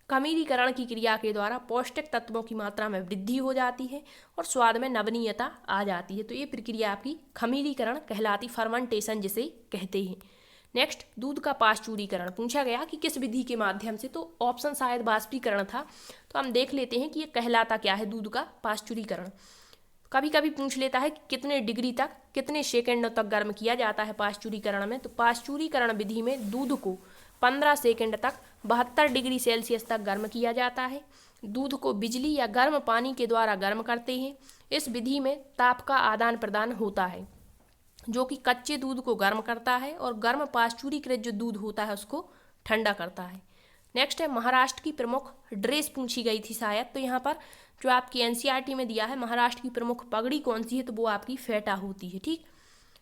खमीरीकरण की क्रिया के द्वारा पौष्टिक तत्वों की मात्रा में वृद्धि हो जाती है और स्वाद में नवनीयता आ जाती है। तो ये प्रक्रिया आपकी खमीरीकरण कहलाती, फर्मेंटेशन जिसे कहते हैं। नेक्स्ट, दूध का पाश्चुरीकरण पूछा गया कि किस विधि के माध्यम से? तो ऑप्शन शायद वाष्पीकरण था, तो हम देख लेते हैं कि ये कहलाता क्या है दूध का पाश्चुरीकरण। कभी कभी पूछ लेता है कि कितने डिग्री तक, कितने सेकंड तक गर्म किया जाता है पाश्चुरीकरण में? तो पाश्चुरीकरण विधि में दूध को 15 सेकंड तक 72 डिग्री सेल्सियस तक गर्म किया जाता है। दूध को बिजली या गर्म पानी के द्वारा गर्म करते हैं। इस विधि में ताप का आदान प्रदान होता है जो कि कच्चे दूध को गर्म करता है और गर्म पाश्चुरीकृत जो दूध होता है उसको ठंडा करता है। नेक्स्ट है महाराष्ट्र की प्रमुख ड्रेस पूछी गई थी शायद, तो यहाँ पर जो आपकी एनसीईआरटी में दिया है महाराष्ट्र की प्रमुख पगड़ी कौन सी है? तो वो आपकी फेटा होती है, ठीक।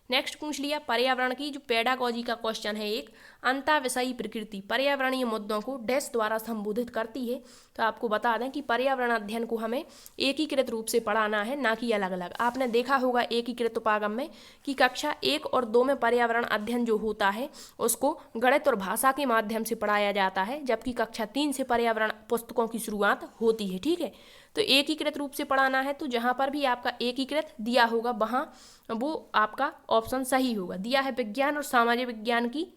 नेक्स्ट पूछ लिया पर्यावरण की जो पेडागॉजी का क्वेश्चन है, एक अंतःविषयी प्रकृति पर्यावरणीय मुद्दों को डैश द्वारा संबोधित करती है। तो आपको बता दें कि पर्यावरण अध्ययन को हमें एकीकृत रूप से पढ़ाना है, ना कि अलग अलग। आपने देखा होगा एकीकृत उपागम में कि कक्षा 1 और 2 में पर्यावरण अध्ययन जो होता है उसको गणित और भाषा के माध्यम से पढ़ाया जाता है, जबकि कक्षा 3 से पर्यावरण पुस्तकों की शुरुआत होती है। ठीक है, तो एकीकृत रूप से पढ़ाना है, तो जहाँ पर भी आपका एकीकृत दिया होगा वहाँ वो आपका ऑप्शन सही होगा। दिया है विज्ञान और सामाजिक विज्ञान की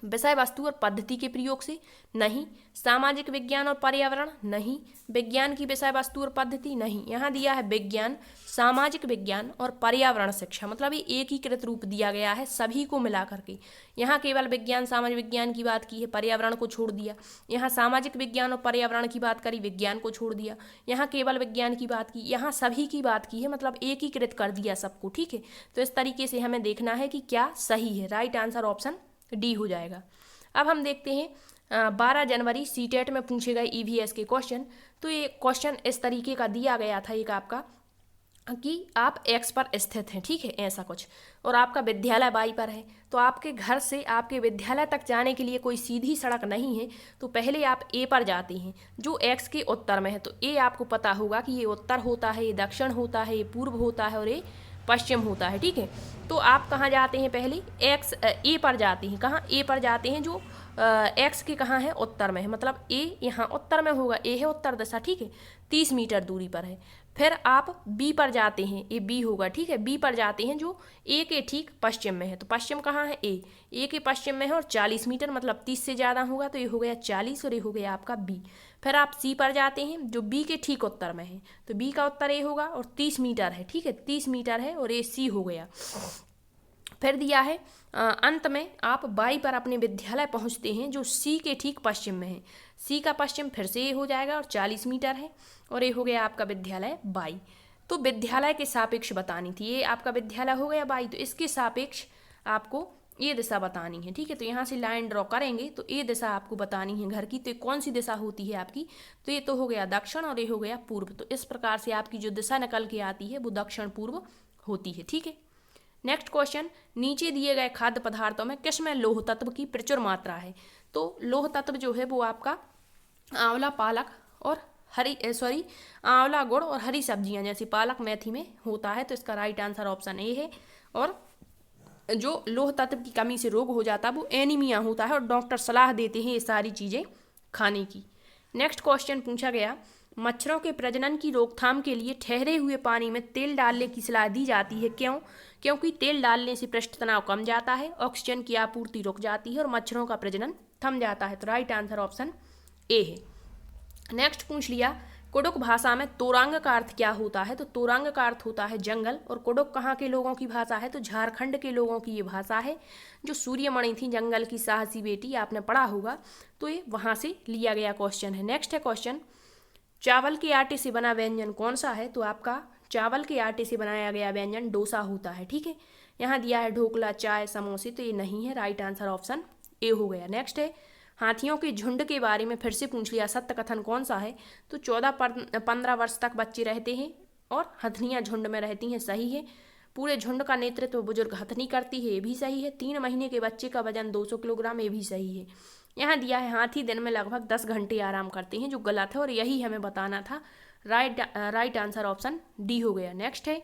विषय वस्तु और पद्धति के प्रयोग से, नहीं। सामाजिक विज्ञान और पर्यावरण, नहीं। विज्ञान की विषय वस्तु और पद्धति, नहीं। यहाँ दिया है विज्ञान, सामाजिक विज्ञान और पर्यावरण शिक्षा, मतलब ये एकीकृत रूप दिया गया है सभी को मिला करके। यहाँ केवल विज्ञान सामाजिक विज्ञान की बात की है, पर्यावरण को छोड़ दिया। यहाँ सामाजिक विज्ञान और पर्यावरण की बात करी, विज्ञान को छोड़ दिया। यहाँ केवल विज्ञान की बात की, यहाँ सभी की बात की है, मतलब एकीकृत कर दिया सबको। ठीक है, तो इस तरीके से हमें देखना है कि क्या सही है। राइट आंसर ऑप्शन डी हो जाएगा। अब हम देखते हैं 12 जनवरी सीटेट में पूछे गए ईवीएस के क्वेश्चन। तो ये क्वेश्चन इस तरीके का दिया गया था एक आपका कि आप एक्स पर स्थित हैं, ठीक है, ऐसा कुछ, और आपका विद्यालय वाई पर है। तो आपके घर से आपके विद्यालय तक जाने के लिए कोई सीधी सड़क नहीं है, तो पहले आप ए पर जाते हैं जो एक्स के उत्तर में है। तो ए आपको पता होगा कि ये उत्तर होता है, ये दक्षिण होता है, ये पूर्व होता है और ये पश्चिम होता है। ठीक है, तो आप कहाँ जाते हैं, पहले एक्स ए पर जाते हैं। कहाँ ए पर जाते हैं, जो एक्स के कहाँ है, उत्तर में है, मतलब ए यहाँ उत्तर में होगा, ए है उत्तर दिशा। ठीक है, 30 मीटर दूरी पर है। फिर आप बी पर जाते हैं, ए बी होगा। ठीक है, बी पर जाते हैं जो ए के ठीक पश्चिम में है। तो पश्चिम कहाँ है, ए के पश्चिम में है और 40 मीटर, मतलब 30 से ज़्यादा होगा, तो ये हो गया 40 और ये हो गया आपका बी। फिर आप सी पर जाते हैं जो बी के ठीक उत्तर में है। तो बी का उत्तर ए होगा और 30 मीटर है। ठीक है, 30 मीटर है और ये सी हो गया। फिर दिया है अंत में आप बाई पर अपने विद्यालय पहुंचते हैं जो सी के ठीक पश्चिम में है। सी का पश्चिम फिर से ये हो जाएगा और 40 मीटर है और ये हो गया आपका विद्यालय बाई। तो विद्यालय के सापेक्ष बतानी थी, ये आपका विद्यालय हो गया बाई, तो इसके सापेक्ष आपको ये दिशा बतानी है। ठीक है, तो यहाँ से लाइन ड्रॉ करेंगे तो ये दिशा आपको बतानी है घर की। तो कौन सी दिशा होती है आपकी, तो ये तो हो गया दक्षिण और ये हो गया पूर्व। तो इस प्रकार से आपकी जो दिशा निकल के आती है वो दक्षिण पूर्व होती है। ठीक है, नेक्स्ट क्वेश्चन, नीचे दिए गए खाद्य पदार्थों में किस में लौह तत्व की प्रचुर मात्रा है। तो लौह तत्व जो है वो आपका आंवला, पालक और आंवला, गुड़ और हरी सब्जियां जैसे पालक मेथी में होता है। तो इसका राइट आंसर ऑप्शन ए है। और जो लौह तत्व की कमी से रोग हो जाता है वो एनीमिया होता है और डॉक्टर सलाह देते हैं ये सारी चीज़ें खाने की। नेक्स्ट क्वेश्चन पूछा गया, मच्छरों के प्रजनन की रोकथाम के लिए ठहरे हुए पानी में तेल डालने की सलाह दी जाती है, क्यों? क्योंकि तेल डालने से पृष्ठ तनाव कम जाता है, ऑक्सीजन की आपूर्ति रुक जाती है और मच्छरों का प्रजनन थम जाता है। तो राइट आंसर ऑप्शन ए है। नेक्स्ट पूछ लिया, कुडुक भाषा में तोरांग का अर्थ क्या होता है। तो तोरांग का अर्थ होता है जंगल। और कुडुक कहाँ के लोगों की भाषा है, तो झारखंड के लोगों की ये भाषा है। जो सूर्यमणि थी जंगल की साहसी बेटी, आपने पढ़ा होगा, तो ये वहाँ से लिया गया क्वेश्चन है। नेक्स्ट है क्वेश्चन, चावल के आटे से बना व्यंजन कौन सा है। तो आपका चावल के आटे से बनाया गया व्यंजन डोसा होता है। ठीक है, यहाँ दिया है ढोकला, चाय, समोसे, तो ये नहीं है। राइट आंसर ऑप्शन ए हो गया। नेक्स्ट है, हाथियों के झुंड के बारे में फिर से पूछ लिया, सत्य कथन कौन सा है। तो 14-15 वर्ष तक बच्चे रहते हैं और हथनियाँ झुंड में रहती हैं, सही है। पूरे झुंड का नेतृत्व बुजुर्ग हथनी करती है, ये भी सही है। 3 महीने के बच्चे का वजन 200 किलोग्राम, ये भी सही है। यहाँ दिया है हाथी दिन में लगभग 10 घंटे आराम करते हैं, जो गलत है और यही हमें बताना था। राइट आंसर ऑप्शन डी हो गया। नेक्स्ट है,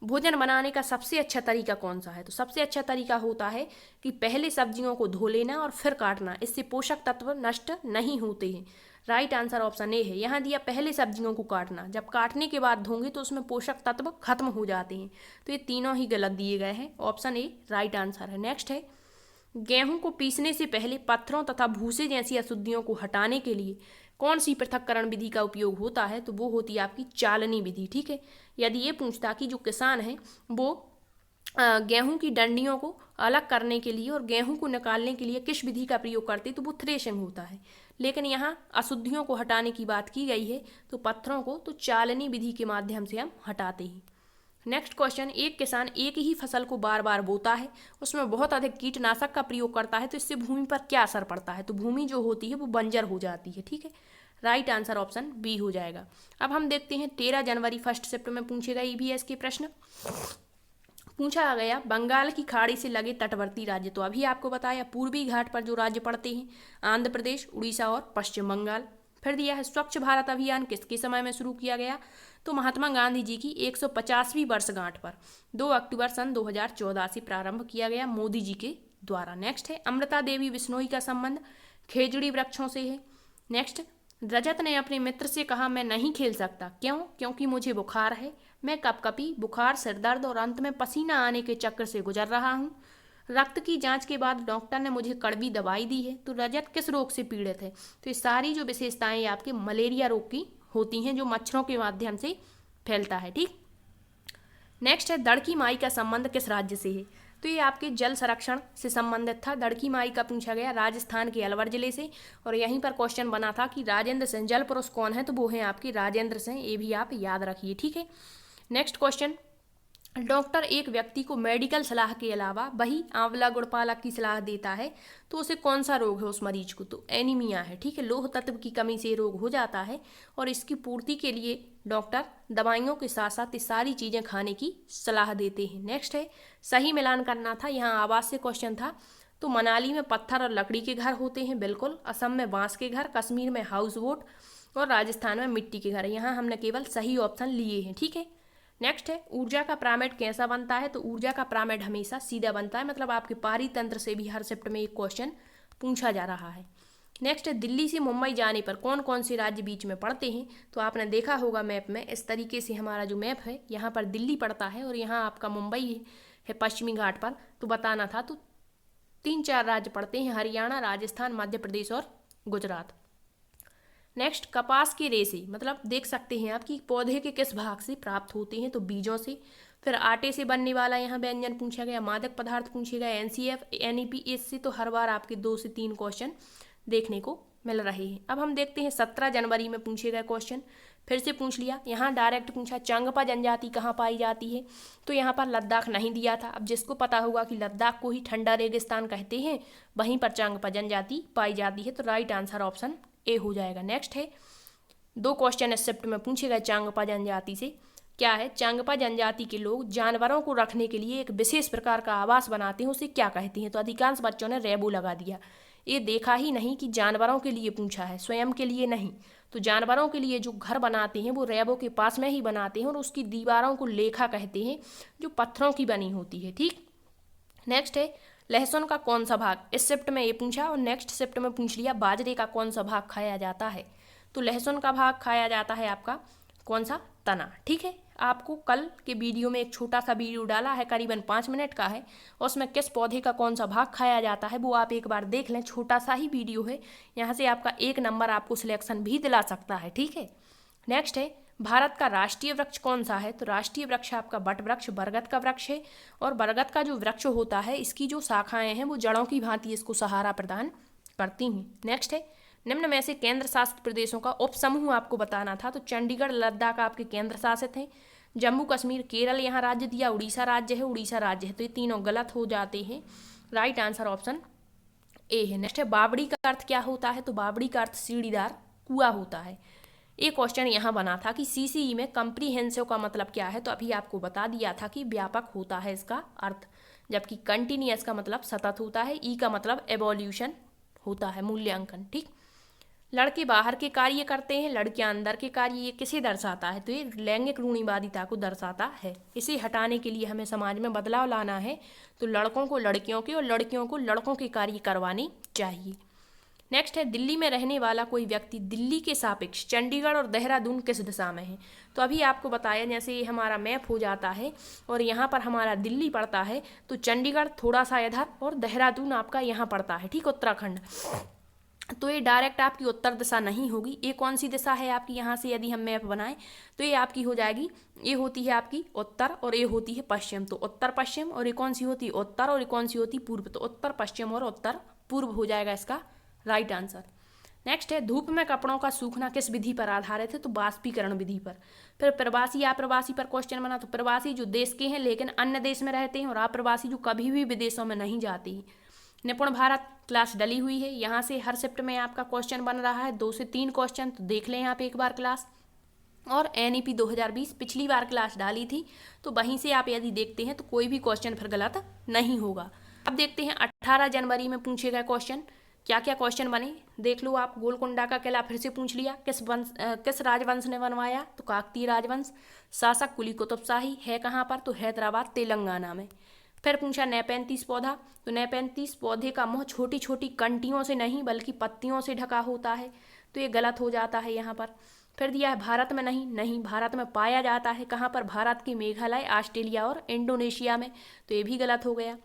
भोजन बनाने का सबसे अच्छा तरीका कौन सा है। तो सबसे अच्छा तरीका होता है कि पहले सब्जियों को धो लेना और फिर काटना, इससे पोषक तत्व नष्ट नहीं होते हैं। राइट आंसर ऑप्शन ए है। यहाँ दिया पहले सब्जियों को काटना, जब काटने के बाद धोंगे तो उसमें पोषक तत्व खत्म हो जाते हैं। तो ये तीनों ही गलत दिए गए हैं, ऑप्शन ए राइट आंसर है। नेक्स्ट है, गेहूं को पीसने से पहले पत्थरों तथा भूसे जैसी अशुद्धियों को हटाने के लिए कौन सी पृथक्करण विधि का उपयोग होता है। तो वो होती है आपकी चालनी विधि। ठीक है, यदि ये पूछता कि जो किसान है वो गेहूं की डंडियों को अलग करने के लिए और गेहूं को निकालने के लिए किस विधि का प्रयोग करते, तो वो थ्रेशिंग होता है। लेकिन यहाँ अशुद्धियों को हटाने की बात की गई है, तो पत्थरों को तो चालनी विधि के माध्यम से हम हटाते हैं। नेक्स्ट क्वेश्चन, एक किसान एक ही फसल को बार बार बोता है, उसमें बहुत अधिक कीटनाशक का प्रयोग करता है, तो इससे भूमि पर क्या असर पड़ता है। तो भूमि जो होती है वो बंजर हो जाती है। ठीक है, राइट आंसर ऑप्शन बी हो जाएगा। अब हम देखते हैं 13 जनवरी फर्स्ट शिफ्ट में पूछे गए ईवीएस के प्रश्न। पूछा गया बंगाल की खाड़ी से लगे तटवर्ती राज्य, तो अभी आपको बताया पूर्वी घाट पर जो राज्य पड़ते हैं आंध्र प्रदेश, उड़ीसा और पश्चिम बंगाल। फिर दिया है स्वच्छ भारत अभियान किसके समय में शुरू किया गया, तो महात्मा गांधी जी की 150वीं वर्षगांठ पर 2 अक्टूबर सन 2014 से प्रारंभ किया गया मोदी जी के द्वारा। नेक्स्ट है अमृता देवी बिश्नोई का संबंध खेजड़ी वृक्षों से है। नेक्स्ट, रजत ने अपने मित्र से कहा मैं नहीं खेल सकता, क्यों, क्योंकि मुझे बुखार है, मैं कपकपी, बुखार, सिरदर्द और अंत में पसीना आने के चक्कर से गुजर रहा हूँ। रक्त की जांच के बाद डॉक्टर ने मुझे कड़वी दवाई दी है। तो रजत किस रोग से पीड़ित है, तो ये सारी जो विशेषताएं आपके मलेरिया रोग की होती हैं जो मच्छरों के माध्यम से फैलता है। ठीक, नेक्स्ट है दड़की माई का संबंध किस राज्य से है, तो ये आपके जल संरक्षण से संबंधित था। दड़की माई का पूछा गया राजस्थान के अलवर जिले से, और यहीं पर क्वेश्चन बना था कि राजेंद्र सिंह जल पुरुष कौन है, तो वो हैं आपके राजेंद्र सिंह, ये भी आप याद रखिए। ठीक है, नेक्स्ट क्वेश्चन, डॉक्टर एक व्यक्ति को मेडिकल सलाह के अलावा वही आंवला गुड़ पालक की सलाह देता है, तो उसे कौन सा रोग है उस मरीज को, तो एनीमिया है। ठीक है, लौह तत्व की कमी से रोग हो जाता है और इसकी पूर्ति के लिए डॉक्टर दवाइयों के साथ साथ ये सारी चीज़ें खाने की सलाह देते हैं। नेक्स्ट है सही मिलान करना था, यहाँ आवाज से क्वेश्चन था। तो मनाली में पत्थर और लकड़ी के घर होते हैं, बिल्कुल। असम में बांस के घर, कश्मीर में हाउस बोट और राजस्थान में मिट्टी के घर। यहाँ हमने केवल सही ऑप्शन लिए हैं। ठीक है, नेक्स्ट है ऊर्जा का पिरामिड कैसा बनता है, तो ऊर्जा का पिरामिड हमेशा सीधा बनता है, मतलब आपके पारितंत्र से भी हर शिफ्ट में एक क्वेश्चन पूछा जा रहा है। नेक्स्ट है दिल्ली से मुंबई जाने पर कौन कौन से राज्य बीच में पड़ते हैं, तो आपने देखा होगा मैप में इस तरीके से हमारा जो मैप है यहाँ पर दिल्ली पड़ता है और यहाँ आपका मुंबई है पश्चिमी घाट पर, तो बताना था। तो 3-4 राज्य पड़ते हैं, हरियाणा, राजस्थान, मध्य प्रदेश और गुजरात। नेक्स्ट, कपास के रेशे मतलब देख सकते हैं आप कि पौधे के किस भाग से प्राप्त होते हैं, तो बीजों से। फिर आटे से बनने वाला यहाँ व्यंजन पूछा गया, मादक पदार्थ पूछे गए, एनसीएफ, एनईपी, इससे तो हर बार आपके 2 से 3 क्वेश्चन देखने को मिल रहे हैं। अब हम देखते हैं 17 जनवरी में पूछे गए क्वेश्चन, फिर से पूछ लिया। यहाँ डायरेक्ट पूछा चांगपा जनजाति कहाँ पाई जाती है, तो यहाँ पर लद्दाख नहीं दिया था। अब जिसको पता होगा कि लद्दाख को ही ठंडा रेगिस्तान कहते हैं, वहीं पर चांगपा जनजाति पाई जाती है, तो राइट आंसर ऑप्शन ए हो जाएगा। नेक्स्ट है 2 क्वेश्चन इस शिफ्ट में पूछे गए चांगपा जनजाति से। क्या है, चांगपा जनजाति के लोग जानवरों को रखने के लिए एक विशेष प्रकार का आवास बनाते हैं, उसे क्या कहते हैं, तो अधिकांश बच्चों ने रेबो लगा दिया। ये देखा ही नहीं कि जानवरों के लिए पूछा है, स्वयं के लिए नहीं। तो जानवरों के लिए जो घर बनाते हैं वो रेबो के पास में ही बनाते हैं और उसकी दीवारों को लेखा कहते हैं, जो पत्थरों की बनी होती है। ठीक, नेक्स्ट है लहसुन का कौन सा भाग, इस शिफ्ट में ये पूछा और नेक्स्ट शिफ्ट में पूछ लिया बाजरे का कौन सा भाग खाया जाता है, तो लहसुन का भाग खाया जाता है आपका कौन सा, तना। ठीक है, आपको कल के वीडियो में एक छोटा सा वीडियो डाला है, करीबन 5 मिनट का है, और उसमें किस पौधे का कौन सा भाग खाया जाता है वो आप एक बार देख लें, छोटा सा ही वीडियो है, यहाँ से आपका 1 नंबर आपको सिलेक्शन भी दिला सकता है। ठीक है, नेक्स्ट है भारत का राष्ट्रीय वृक्ष कौन सा है, तो राष्ट्रीय वृक्ष आपका बट वृक्ष, बरगद का वृक्ष है। और बरगद का जो वृक्ष होता है इसकी जो शाखाएं हैं वो जड़ों की भांति इसको सहारा प्रदान करती हैं। नेक्स्ट है निम्न में से केंद्र शासित प्रदेशों का उप समूह आपको बताना था, तो चंडीगढ़, लद्दाख आपके केंद्र शासित हैं। जम्मू कश्मीर, केरल यहाँ राज्य दिया, उड़ीसा राज्य है, उड़ीसा राज्य है, तो ये तीनों गलत हो जाते हैं। राइट आंसर ऑप्शन ए है। नेक्स्ट है बावड़ी का अर्थ क्या होता है, तो बावड़ी का अर्थ सीढ़ीदार कुआं होता है। एक क्वेश्चन यहाँ बना था कि सीसीई में कम्प्रीहेंसिव का मतलब क्या है, तो अभी आपको बता दिया था कि व्यापक होता है इसका अर्थ, जबकि कंटिन्यूअस का मतलब सतत होता है, ई का मतलब एवोल्यूशन होता है, मूल्यांकन। ठीक, लड़के बाहर के कार्य करते हैं, लड़कियां अंदर के कार्य, ये किसे दर्शाता है, तो ये लैंगिक रूढ़िवादिता को दर्शाता है। इसे हटाने के लिए हमें समाज में बदलाव लाना है, तो लड़कों को लड़कियों के और लड़कियों को लड़कों के कार्य करवाने चाहिए। नेक्स्ट है दिल्ली में रहने वाला कोई व्यक्ति दिल्ली के सापेक्ष चंडीगढ़ और देहरादून किस दिशा में है, तो अभी आपको बताया जैसे ये हमारा मैप हो जाता है और यहाँ पर हमारा दिल्ली पड़ता है, तो चंडीगढ़ थोड़ा सा इधर और देहरादून आपका यहाँ पड़ता है। ठीक, उत्तराखंड, तो ये डायरेक्ट आपकी उत्तर दिशा नहीं होगी। ये कौन सी दिशा है आपकी, यहाँ से यदि हम मैप बनाएं तो ये आपकी हो जाएगी, ये होती है आपकी उत्तर और ये होती है पश्चिम, तो उत्तर पश्चिम। और ये कौन सी होती है उत्तर और ये कौन सी होती पूर्व, तो उत्तर पश्चिम और उत्तर पूर्व हो जाएगा इसका राइट आंसर। नेक्स्ट है धूप में कपड़ों का सूखना किस विधि पर आधारित है, तो वाष्पीकरण विधि पर। फिर प्रवासी अप्रवासी पर क्वेश्चन बना, तो प्रवासी जो देश के हैं लेकिन अन्य देश में रहते हैं, और अप्रवासी जो कभी भी विदेशों में नहीं जाते हैं। निपुण भारत क्लास डली हुई है, यहाँ से हर शिफ्ट में आपका क्वेश्चन बन रहा है 2 से 3 क्वेश्चन, तो देख लें आप एक बार क्लास। और NEP 2020 पिछली बार क्लास डाली थी, तो वहीं से आप यदि देखते हैं तो कोई भी क्वेश्चन फिर गलत नहीं होगा। अब देखते हैं 18 जनवरी में पूछे गए क्वेश्चन, क्या क्या क्वेश्चन बने देख लो आप। गोलकुंडा का किला फिर से पूछ लिया, किस राजवंश ने बनवाया, तो काकतीय राजवंश। शासक कुली कुतुब शाही है कहाँ पर, तो हैदराबाद तेलंगाना में। फिर पूछा नेपेंथिस पौधा, तो नेपेंथिस पौधे का मुंह छोटी छोटी कंटियों से नहीं बल्कि पत्तियों से ढका होता है, तो ये गलत हो जाता है यहाँ पर। फिर दिया है भारत में नहीं भारत में पाया जाता है कहाँ पर, भारत के मेघालय, ऑस्ट्रेलिया और इंडोनेशिया में, तो ये भी गलत हो गया।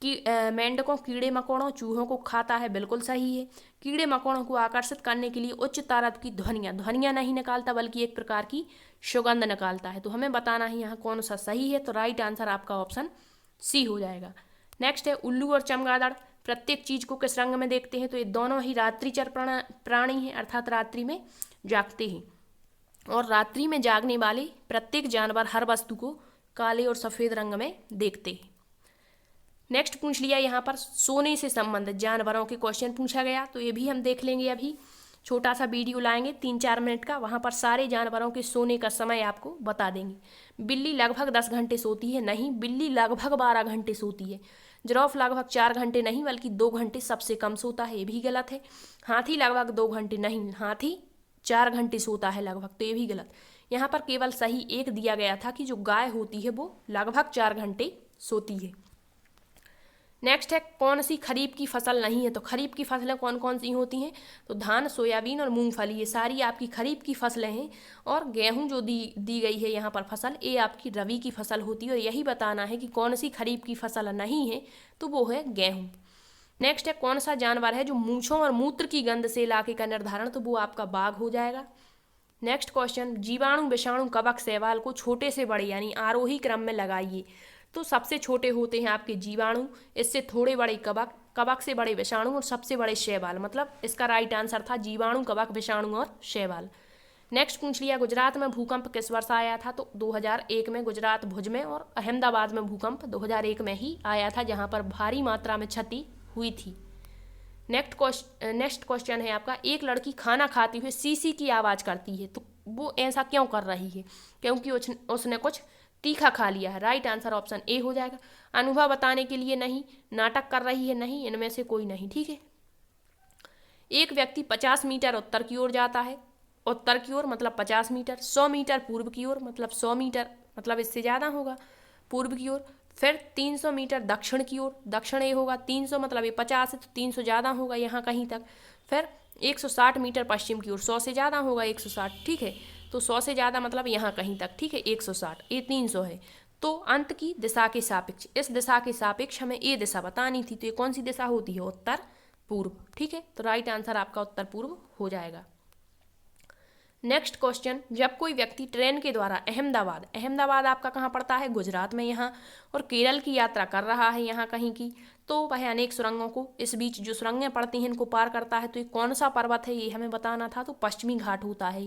कि मेंढकों कीड़े मकोड़ों चूहों को खाता है, बिल्कुल सही है। कीड़े मकोड़ों को आकर्षित करने के लिए उच्च तारत की ध्वनियाँ नहीं निकालता बल्कि एक प्रकार की सुगंध निकालता है, तो हमें बताना है यहाँ कौन सा सही है, तो राइट आंसर आपका ऑप्शन सी हो जाएगा। नेक्स्ट है उल्लू और चमगादड़ प्रत्येक चीज को किस रंग में देखते हैं, तो ये दोनों ही रात्रिचर प्राणी हैं, अर्थात रात्रि में जागते हैं, और रात्रि में जागने वाले प्रत्येक जानवर हर वस्तु को काले और सफेद रंग में देखते हैं। नेक्स्ट पूछ लिया यहाँ पर सोने से संबंधित जानवरों के क्वेश्चन पूछा गया, तो ये भी हम देख लेंगे। अभी छोटा सा वीडियो लाएंगे 3-4 मिनट का, वहाँ पर सारे जानवरों के सोने का समय आपको बता देंगे। बिल्ली लगभग 10 घंटे सोती है, नहीं बिल्ली लगभग 12 घंटे सोती है। जिराफ लगभग 4 घंटे, नहीं बल्कि 2 घंटे सबसे कम सोता है, ये भी गलत है। हाथी लगभग 2 घंटे, नहीं हाथी 4 घंटे सोता है लगभग, तो ये भी गलत। यहाँ पर केवल सही एक दिया गया था कि जो गाय होती है वो लगभग 4 घंटे सोती है। नेक्स्ट है कौन सी खरीफ की फसल नहीं है, तो खरीफ की फसलें कौन कौन सी होती हैं, तो धान, सोयाबीन और मूंगफली, ये सारी आपकी खरीफ की फसलें हैं। और गेहूं जो दी गई है यहाँ पर फसल, ये आपकी रबी की फसल होती है, और यही बताना है कि कौन सी खरीफ की फसल नहीं है, तो वो है गेहूं। नेक्स्ट है कौन सा जानवर है जो मूंछों और मूत्र की गंध से इलाके का निर्धारण, तो वो आपका बाघ हो जाएगा। नेक्स्ट क्वेश्चन जीवाणु, विषाणु, कवक, शैवाल को छोटे से बड़े यानी आरोही क्रम में लगाइए, तो सबसे छोटे होते हैं आपके जीवाणु, इससे थोड़े बड़े कवक, कवक से बड़े विषाणु और सबसे बड़े शैवाल, मतलब इसका राइट आंसर था जीवाणु, कवक, विषाणु और शैवाल। नेक्स्ट पूछ लिया गुजरात में भूकंप किस वर्ष आया था, तो 2001 में गुजरात भुज में और अहमदाबाद में भूकंप 2001 में ही आया था, जहां पर भारी मात्रा में क्षति हुई थी। नेक्स्ट क्वेश्चन है आपका एक लड़की खाना खाते हुए सी की आवाज़ करती है, तो वो ऐसा क्यों कर रही है, क्योंकि उसने कुछ तीखा खा लिया है, राइट आंसर ऑप्शन ए हो जाएगा। अनुभव बताने के लिए नहीं, नाटक कर रही है नहीं, इनमें से कोई नहीं, ठीक है। एक व्यक्ति 50 मीटर उत्तर की ओर जाता है, उत्तर की ओर मतलब 50 मीटर, 100 मीटर पूर्व की ओर मतलब 100 मीटर, मतलब इससे ज़्यादा होगा पूर्व की ओर। फिर 300 मीटर दक्षिण की ओर, दक्षिण ए होगा, 300 मतलब ये 50 है तो 300 ज़्यादा होगा यहाँ कहीं तक। फिर 160 मीटर पश्चिम की ओर, 100 से ज़्यादा होगा 160, ठीक है, तो 100 से ज़्यादा मतलब यहाँ कहीं तक, ठीक है, 160, ये 300 है। तो अंत की दिशा के सापेक्ष, इस दिशा के सापेक्ष हमें ये दिशा बतानी थी, तो ये कौन सी दिशा होती है, उत्तर पूर्व, ठीक है, तो राइट आंसर आपका उत्तर पूर्व हो जाएगा। नेक्स्ट क्वेश्चन जब कोई व्यक्ति ट्रेन के द्वारा अहमदाबाद आपका कहाँ पड़ता है, गुजरात में यहाँ, और केरल की यात्रा कर रहा है यहाँ कहीं की, तो वह अनेक सुरंगों को इस बीच जो सुरंगें पड़ती हैं इनको पार करता है, तो ये कौन सा पर्वत है ये हमें बताना था, तो पश्चिमी घाट होता है।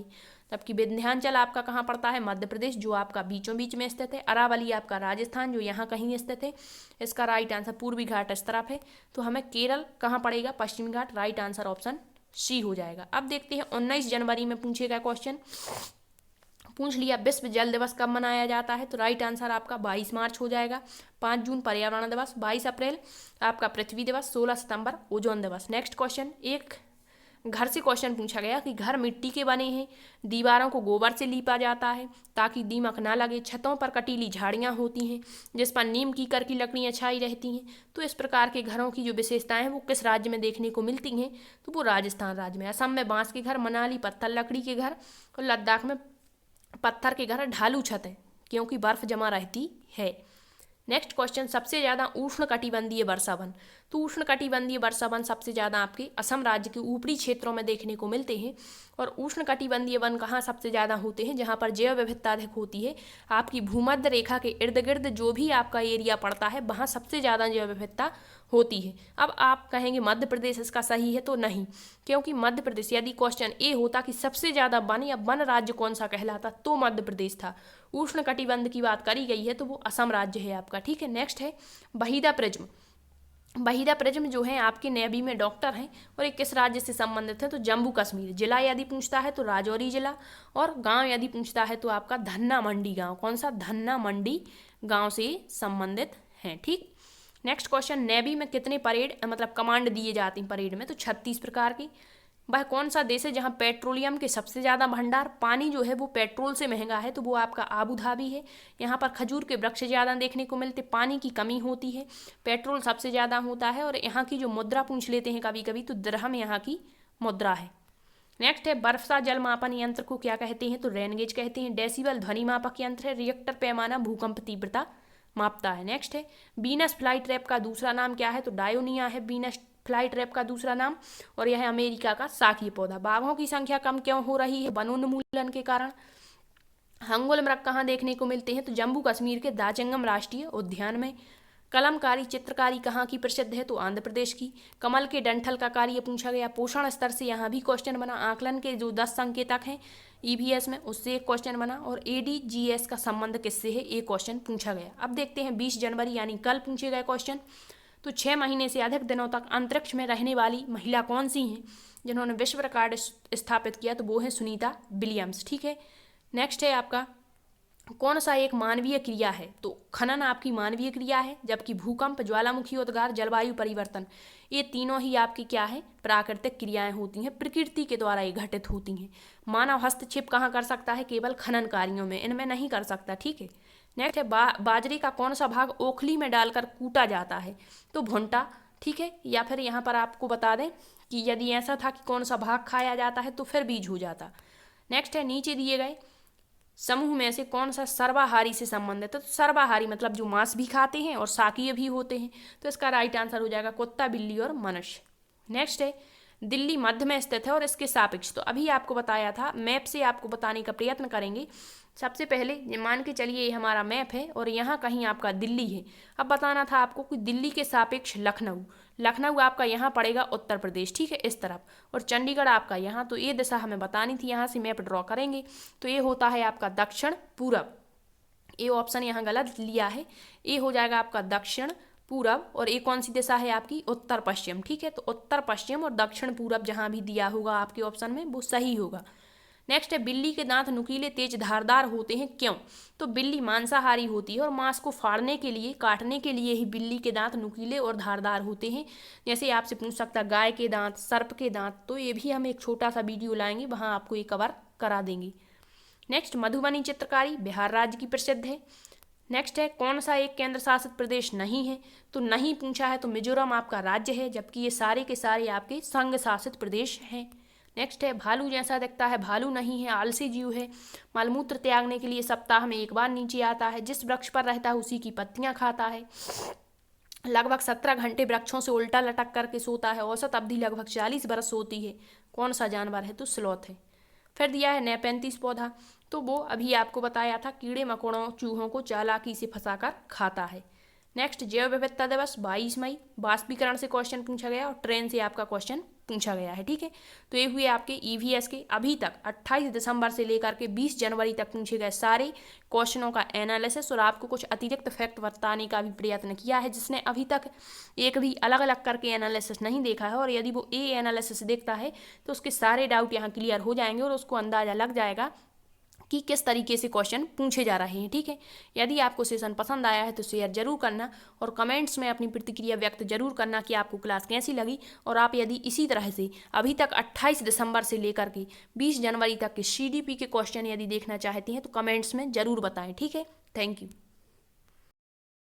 जबकि विंध्याचल आपका कहाँ पड़ता है, मध्य प्रदेश, जो आपका बीचों बीच में स्थित है। अरावली आपका राजस्थान, जो यहाँ कहीं स्थित है। इसका राइट आंसर पूर्वी घाट इस तरफ है, तो हमें केरल कहाँ पड़ेगा, पश्चिमी घाट, राइट आंसर ऑप्शन सी हो जाएगा। अब देखते हैं 19 जनवरी में पूछे गए क्वेश्चन। पूछ लिया विश्व जल दिवस कब मनाया जाता है, तो राइट आंसर आपका 22 मार्च हो जाएगा। 5 जून पर्यावरण दिवस, 22 अप्रैल आपका पृथ्वी दिवस, 16 सितंबर ओजोन दिवस। नेक्स्ट क्वेश्चन एक घर से क्वेश्चन पूछा गया कि घर मिट्टी के बने हैं, दीवारों को गोबर से लीपा जाता है ताकि दीमक ना लगे, छतों पर कटीली झाड़ियाँ होती हैं जिस पर नीम कीकर की लकड़ियाँ छाई रहती हैं। तो इस प्रकार के घरों की जो विशेषताएं हैं वो किस राज्य में देखने को मिलती हैं, तो वो राजस्थान राज्य में। असम में बांस के घर, मनाली पत्थर लकड़ी के घर, और लद्दाख में पत्थर के घर, ढालू छत है क्योंकि बर्फ जमा रहती है। नेक्स्ट क्वेश्चन सबसे ज़्यादा उष्णकटिबंधीय वर्षा वन, तो उष्णकटिबंधीय वर्षा वन सबसे ज़्यादा आपके असम राज्य के ऊपरी क्षेत्रों में देखने को मिलते हैं। और उष्णकटिबंधीय वन कहाँ सबसे ज़्यादा होते हैं, जहाँ पर जैव विविधता अधिक होती है। आपकी भूमध्य रेखा के इर्द गिर्द जो भी आपका एरिया पड़ता है वहाँ सबसे ज़्यादा जैव विविधता होती है। अब आप कहेंगे मध्य प्रदेश इसका सही है, तो नहीं, क्योंकि मध्य प्रदेश, यदि क्वेश्चन ए होता कि सबसे ज़्यादा वन या वन राज्य कौन सा कहलाता, तो मध्य प्रदेश था। उष्णकटिबंध की बात करी गई है तो वो असम राज्य है आपका, ठीक है। नेक्स्ट है वहीदा प्रिज्म, वहीदा प्रिज्म जो है आपके नेवी में डॉक्टर हैं और ये किस राज्य से संबंधित है, तो जम्मू कश्मीर। जिला यदि पूछता है तो राजौरी जिला, और गांव यदि पूछता है तो आपका धन्ना मंडी गांव। कौन सा? धन्ना मंडी गांव से संबंधित हैं। ठीक। नेक्स्ट क्वेश्चन, नेवी में कितने परेड मतलब कमांड दिए जाते हैं परेड में, तो 36 प्रकार की। वह कौन सा देश है जहां पेट्रोलियम के सबसे ज़्यादा भंडार, पानी जो है वो पेट्रोल से महंगा है, तो वो आपका आबू धाबी है। यहाँ पर खजूर के वृक्ष ज़्यादा देखने को मिलते, पानी की कमी होती है, पेट्रोल सबसे ज़्यादा होता है, और यहाँ की जो मुद्रा पूछ लेते हैं कभी कभी, तो दिरहम यहाँ की मुद्रा है। नेक्स्ट है, वर्षा जल मापन यंत्र को क्या कहते हैं, तो रेन गेज कहते हैं। डेसिबल ध्वनि मापक यंत्र है। रिएक्टर पैमाना भूकंप तीव्रता मापता है। नेक्स्ट है, वीनस फ्लाई ट्रैप का दूसरा नाम क्या है, तो डायोनिया है वीनस फ्लाई ट्रैप का दूसरा नाम, और यह अमेरिका का शाकीय पौधा। बाघों की संख्या कम क्यों हो रही है, वनोन्मूलन के कारण। हंगुल मृग कहाँ देखने को मिलते हैं, तो जम्मू कश्मीर के दाचंगम राष्ट्रीय उद्यान में। कलमकारी चित्रकारी कहाँ की प्रसिद्ध है, तो आंध्र प्रदेश की। कमल के डंठल का कार्य पूछा गया। पोषण स्तर से यहाँ भी क्वेश्चन बना। आकलन के जो 10 संकेतक हैं ईवीएस में, उससे एक क्वेश्चन बना। और एडीजीएस का संबंध किससे है, एक क्वेश्चन पूछा गया। अब देखते हैं 20 जनवरी यानी कल पूछे गए क्वेश्चन। तो 6 महीने से अधिक दिनों तक अंतरिक्ष में रहने वाली महिला कौन सी हैं जिन्होंने विश्व रिकॉर्ड स्थापित किया, तो वो है सुनीता विलियम्स। ठीक है। नेक्स्ट है आपका, कौन सा एक मानवीय क्रिया है, तो खनन आपकी मानवीय क्रिया है, जबकि भूकंप, ज्वालामुखी उद्गार, जलवायु परिवर्तन, ये तीनों ही आपकी क्या है, प्राकृतिक क्रियाएं होती हैं, प्रकृति के द्वारा ये घटित होती हैं। मानव हस्तक्षेप कहाँ कर सकता है, केवल खनन कार्यों में, इनमें नहीं कर सकता। ठीक है। नेक्स्ट है, बाजरे का कौन सा भाग ओखली में डालकर कूटा जाता है, तो भुंटा। ठीक है। या फिर यहाँ पर आपको बता दें कि यदि ऐसा था कि कौन सा भाग खाया जाता है, तो फिर बीज हो जाता। नेक्स्ट है, नीचे दिए गए समूह में से कौन सा सर्वाहारी से संबंधित है, तो सर्वाहारी मतलब जो मांस भी खाते हैं और शाकीय भी होते हैं, तो इसका राइट आंसर हो जाएगा कुत्ता, बिल्ली और मनुष्य। नेक्स्ट है, दिल्ली मध्य में स्थित है और इसके सापेक्ष, तो अभी आपको बताया था, मैप से आपको बताने का प्रयत्न करेंगे। सबसे पहले ये मान के चलिए ये हमारा मैप है और यहाँ कहीं आपका दिल्ली है। अब बताना था आपको कि दिल्ली के सापेक्ष लखनऊ, लखनऊ आपका यहाँ पड़ेगा उत्तर प्रदेश। ठीक है, इस तरफ, और चंडीगढ़ आपका यहाँ, तो ये दिशा हमें बतानी थी। यहाँ से मैप ड्रॉ करेंगे तो ये होता है आपका दक्षिण पूरब। ये ऑप्शन यहाँ गलत लिया है, ये हो जाएगा आपका दक्षिण पूरब, और ये कौन सी दिशा है आपकी, उत्तर पश्चिम। ठीक है, तो उत्तर पश्चिम और दक्षिण पूरब जहाँ भी दिया होगा आपके ऑप्शन में वो सही होगा। नेक्स्ट है, बिल्ली के दांत नुकीले तेज धारदार होते हैं क्यों, तो बिल्ली मांसाहारी होती है और मांस को फाड़ने के लिए, काटने के लिए ही बिल्ली के दांत नुकीले और धारदार होते हैं। जैसे आपसे पूछ सकता गाय के दांत, सर्प के दांत, तो ये भी हम एक छोटा सा वीडियो लाएंगे, वहाँ आपको ये कवर करा देंगे। नेक्स्ट, मधुबनी चित्रकारी बिहार राज्य की प्रसिद्ध है। नेक्स्ट है, कौन सा एक केंद्र शासित प्रदेश नहीं है, तो नहीं पूछा है, तो मिजोरम आपका राज्य है, जबकि ये सारे के सारे आपके संघ शासित प्रदेश हैं। नेक्स्ट है, भालू जैसा दिखता है, भालू नहीं है, आलसी जीव है, मलमूत्र त्यागने के लिए सप्ताह में एक बार नीचे आता है, जिस वृक्ष पर रहता है उसी की पत्तियां खाता है, लगभग 17 घंटे वृक्षों से उल्टा लटक करके सोता है, औसत अवधि लगभग 40 बरस होती है। कौन सा जानवर है, तो स्लॉथ है। फिर दिया है नेपेंथिस पौधा, तो वो अभी आपको बताया था, कीड़े मकोड़ों चूहों को चालाकी से फंसाकर खाता है। नेक्स्ट, जैव विविधता दिवस 22 मई, वाष्पीकरण से क्वेश्चन पूछा गया और ट्रेन से आपका क्वेश्चन पूछा गया है। ठीक है, तो ये हुए आपके ईवीएस के अभी तक 28 दिसंबर से लेकर के 20 जनवरी तक पूछे गए सारे क्वेश्चनों का एनालिसिस, और आपको कुछ अतिरिक्त फैक्ट बताने का भी प्रयत्न किया है, जिसने अभी तक एक भी अलग अलग करके एनालिसिस नहीं देखा है, और यदि वो ए एनालिसिस देखता है तो उसके सारे डाउट यहाँ क्लियर हो जाएंगे और उसको अंदाजा लग जाएगा कि किस तरीके से क्वेश्चन पूछे जा रहे हैं। ठीक है, यदि आपको सेशन पसंद आया है तो शेयर जरूर करना और कमेंट्स में अपनी प्रतिक्रिया व्यक्त जरूर करना कि आपको क्लास कैसी लगी, और आप यदि इसी तरह से अभी तक 28 दिसंबर से लेकर के 20 जनवरी तक के CDP के क्वेश्चन यदि देखना चाहती हैं तो कमेंट्स में जरूर बताएं। ठीक है, थैंक यू।